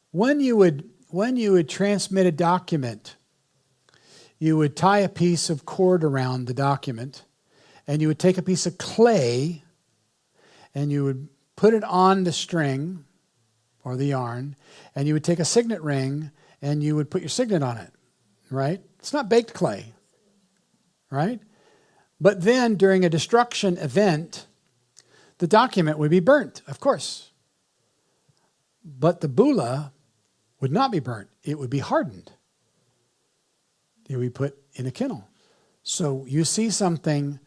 when you would transmit a document, you would tie a piece of cord around the document, and you would take a piece of clay, and you would put it on the string or the yarn, and you would take a signet ring, and you would put your signet on it, right? It's not baked clay, right? But then during a destruction event, the document would be burnt, of course. But the bula would not be burnt. It would be hardened. It would be put in a kennel. So you see something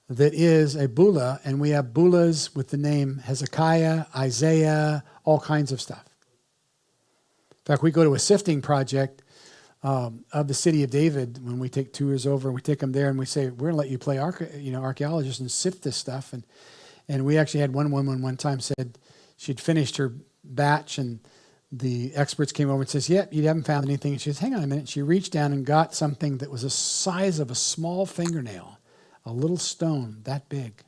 that is a bula, and we have bulas with the name Hezekiah, Isaiah, all kinds of stuff. In fact, we go to a sifting project of the city of David when we take tours over, and we take them there, and we say, we're going to let you play archaeologists and sift this stuff. And we actually had one woman one time said she'd finished her batch, and the experts came over and says, yep, you haven't found anything. And she says, hang on a minute. She reached down and got something that was the size of a small fingernail, a little stone that big.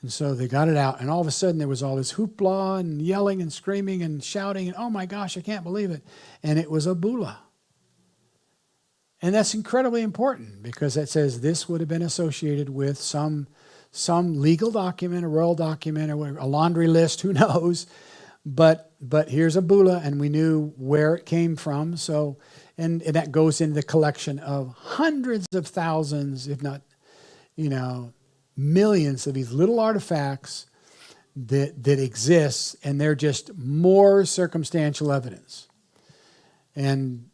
And so they got it out, and all of a sudden there was all this hoopla and yelling and screaming and shouting, and oh my gosh, I can't believe it. And it was a bula. And that's incredibly important because it says this would have been associated with some legal document, a royal document, or whatever, a laundry list, who knows. But here's a bula, and we knew where it came from. So, and that goes into the collection of hundreds of thousands, if not, millions of these little artifacts that exist, and they're just more circumstantial evidence. And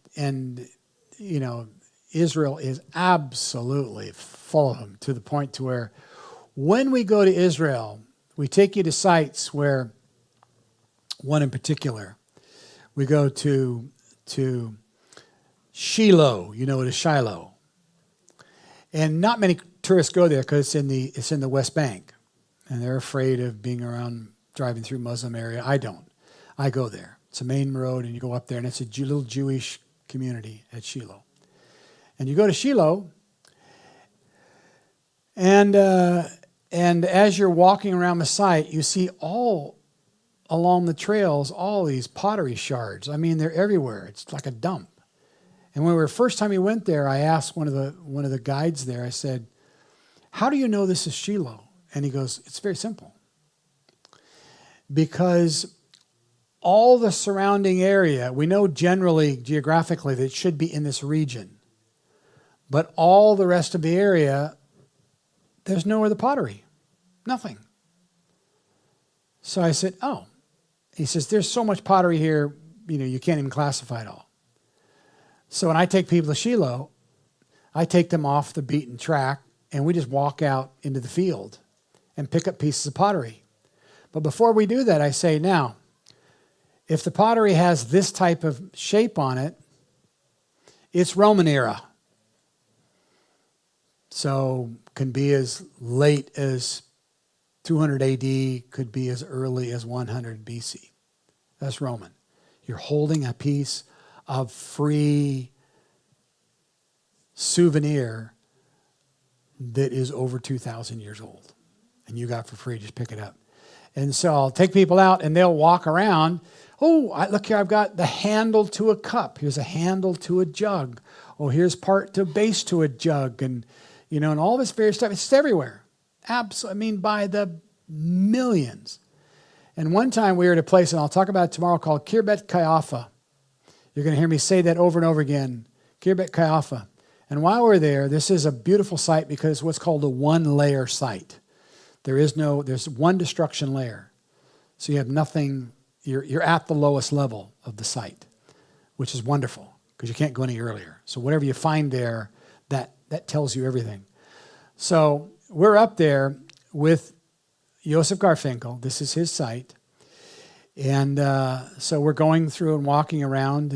Israel is absolutely full of them, to the point to where when we go to Israel, we take you to sites where, one in particular, we go to Shiloh. You know what is Shiloh. And not many tourists go there because it's in the West Bank. And they're afraid of being around, driving through Muslim area. I don't. I go there. It's a main road, and you go up there, and it's a little Jewish community at Shiloh. And you go to Shiloh, and as you're walking around the site, you see all along the trails all these pottery shards. I mean, they're everywhere. It's like a dump. And when first time we went there, I asked one of the guides there. I said, "How do you know this is Shiloh?" And he goes, "It's very simple. Because all the surrounding area, we know generally, geographically, that it should be in this region. But all the rest of the area, there's no other pottery. Nothing." So I said, "Oh." He says, "There's so much pottery here, you can't even classify it all." So when I take people to Shiloh, I take them off the beaten track, and we just walk out into the field and pick up pieces of pottery. But before we do that, I say, now, if the pottery has this type of shape on it, it's Roman era. So can be as late as 200 AD, could be as early as 100 BC. That's Roman. You're holding a piece of free souvenir that is over 2,000 years old. And you got for free, just pick it up. And so I'll take people out, and they'll walk around. Oh, look here, I've got the handle to a cup. Here's a handle to a jug. Oh, here's part to base to a jug. And, and all this various stuff. It's everywhere. Absolutely, by the millions. And one time we were at a place, and I'll talk about it tomorrow, called Kirbet Kaiafa. You're going to hear me say that over and over again. Kirbet Kaiafa. And while we're there, this is a beautiful site because it's what's called a one-layer site. There's one destruction layer. So you have nothing, you're at the lowest level of the site, which is wonderful because you can't go any earlier. So whatever you find there, that tells you everything. So we're up there with Joseph Garfinkel. This is his site. And so we're going through and walking around,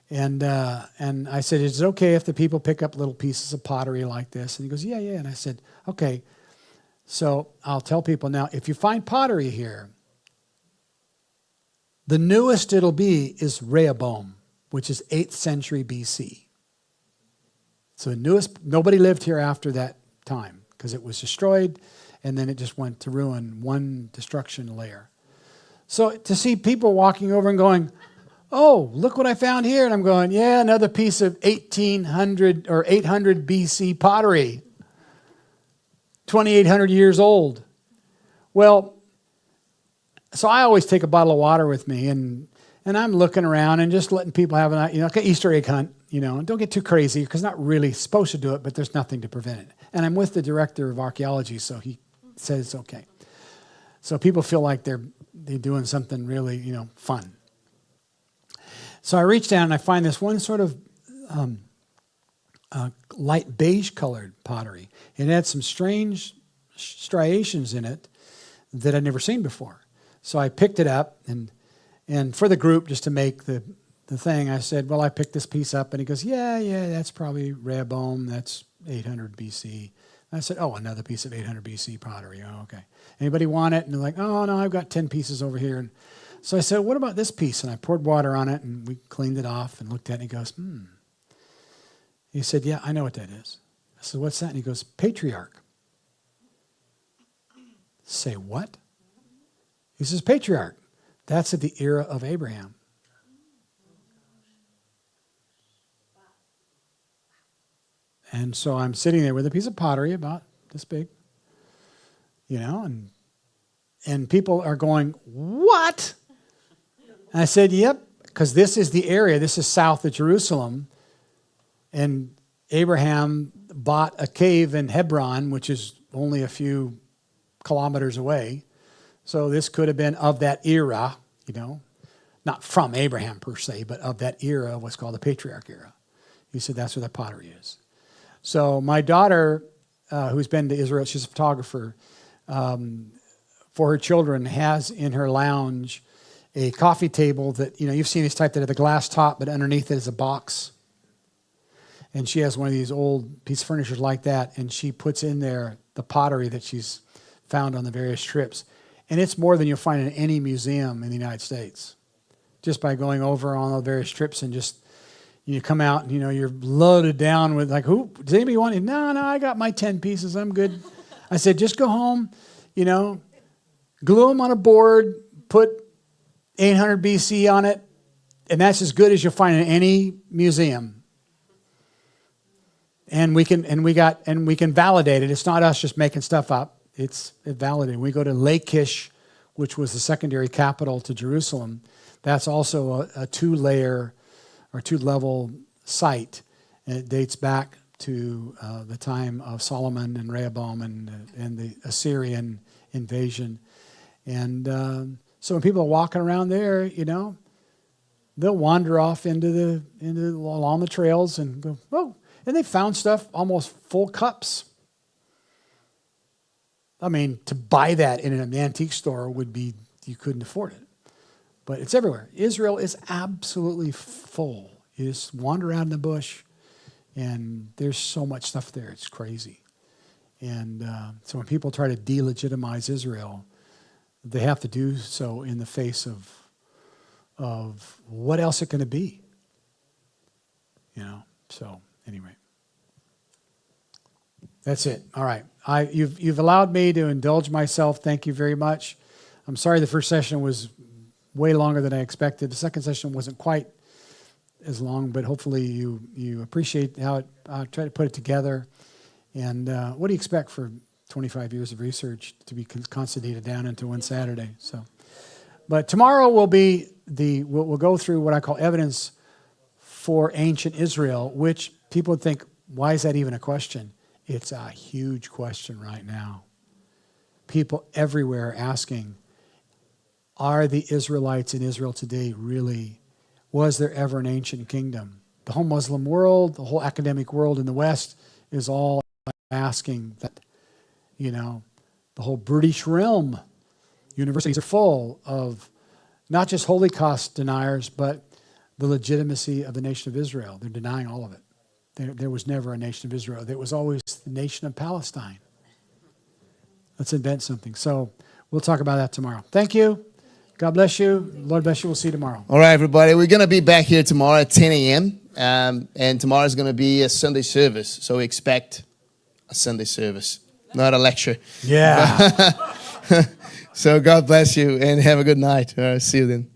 and I said, "Is it okay if the people pick up little pieces of pottery like this?" And he goes, yeah. And I said, "Okay, so I'll tell people now, if you find pottery here, the newest it'll be is Rehoboam, which is 8th century BC. So the newest, nobody lived here after that time because it was destroyed, and then it just went to ruin, one destruction layer. So to see people walking over and going, "Oh, look what I found here." And I'm going, "Yeah, another piece of 1800 or 800 BC pottery, 2,800 years old." Well, so I always take a bottle of water with me, and I'm looking around and just letting people have like an Easter egg hunt, and don't get too crazy because not really supposed to do it, but there's nothing to prevent it. And I'm with the director of archaeology, so he says it's okay. So people feel like they're doing something really, fun. So I reach down and I find this one sort of light beige colored pottery. It had some strange striations in it that I'd never seen before. So I picked it up, and for the group, just to make the thing, I said, "Well, I picked this piece up." And he goes, yeah, that's probably Rehoboam. That's 800 BC. And I said, "Oh, another piece of 800 BC pottery. Oh, okay. Anybody want it?" And they're like, "Oh, no, I've got 10 pieces over here." And so I said, "What about this piece?" And I poured water on it, and we cleaned it off and looked at it, and he goes, He said, "Yeah, I know what that is." I said, "What's that?" And he goes, "Patriarch." Say, "What?" He says, "Patriarch. That's at the era of Abraham." And so I'm sitting there with a piece of pottery about this big, and people are going, "What?" And I said, "Yep, because this is the area. This is south of Jerusalem. And Abraham bought a cave in Hebron, which is only a few kilometers away. So this could have been of that era, not from Abraham per se, but of that era, what's called the Patriarch era." He said, "That's where the pottery is." So my daughter, who's been to Israel, she's a photographer, for her children, has in her lounge a coffee table that, you've seen this type that have a glass top, but underneath it is a box. And she has one of these old piece of furniture like that, and she puts in there the pottery that she's found on the various trips. And it's more than you'll find in any museum in the United States. Just by going over on the various trips and just, you come out and, you're loaded down with like, who, does anybody want it? No, I got my 10 pieces. I'm good. I said, just go home, glue them on a board, put 800 BC on it, and that's as good as you'll find in any museum. And we can validate it. It's not us just making stuff up. It's validated. We go to Lachish, which was the secondary capital to Jerusalem. That's also a two-layer or two-level site. And it dates back to the time of Solomon and Rehoboam and the Assyrian invasion. And so when people are walking around there, they'll wander off along the trails and go, oh, and they found stuff, almost full cups. I mean, to buy that in an antique store would be, you couldn't afford it. But it's everywhere. Israel is absolutely full. You just wander out in the bush, and there's so much stuff there. It's crazy. And so when people try to delegitimize Israel, they have to do so in the face of what else it going to be. So anyway. That's it. All right. You've allowed me to indulge myself. Thank you very much. I'm sorry the first session was way longer than I expected. The second session wasn't quite as long, but hopefully you appreciate how I tried to put it together. And what do you expect for 25 years of research to be concentrated down into one Saturday? But tomorrow will be we'll go through what I call evidence for ancient Israel, which people would think, why is that even a question? It's a huge question right now. People everywhere are asking, are the Israelites in Israel today really, was there ever an ancient kingdom? The whole Muslim world, the whole academic world in the West is all asking that, the whole British realm. Universities are full of not just Holocaust deniers, but the legitimacy of the nation of Israel. They're denying all of it. There was never a nation of Israel. There was always the nation of Palestine. Let's invent something. So we'll talk about that tomorrow. Thank you. God bless you. Lord bless you. We'll see you tomorrow. All right, everybody. We're going to be back here tomorrow at 10 a.m. And tomorrow is going to be a Sunday service. So expect a Sunday service, not a lecture. Yeah. So God bless you and have a good night. See you then.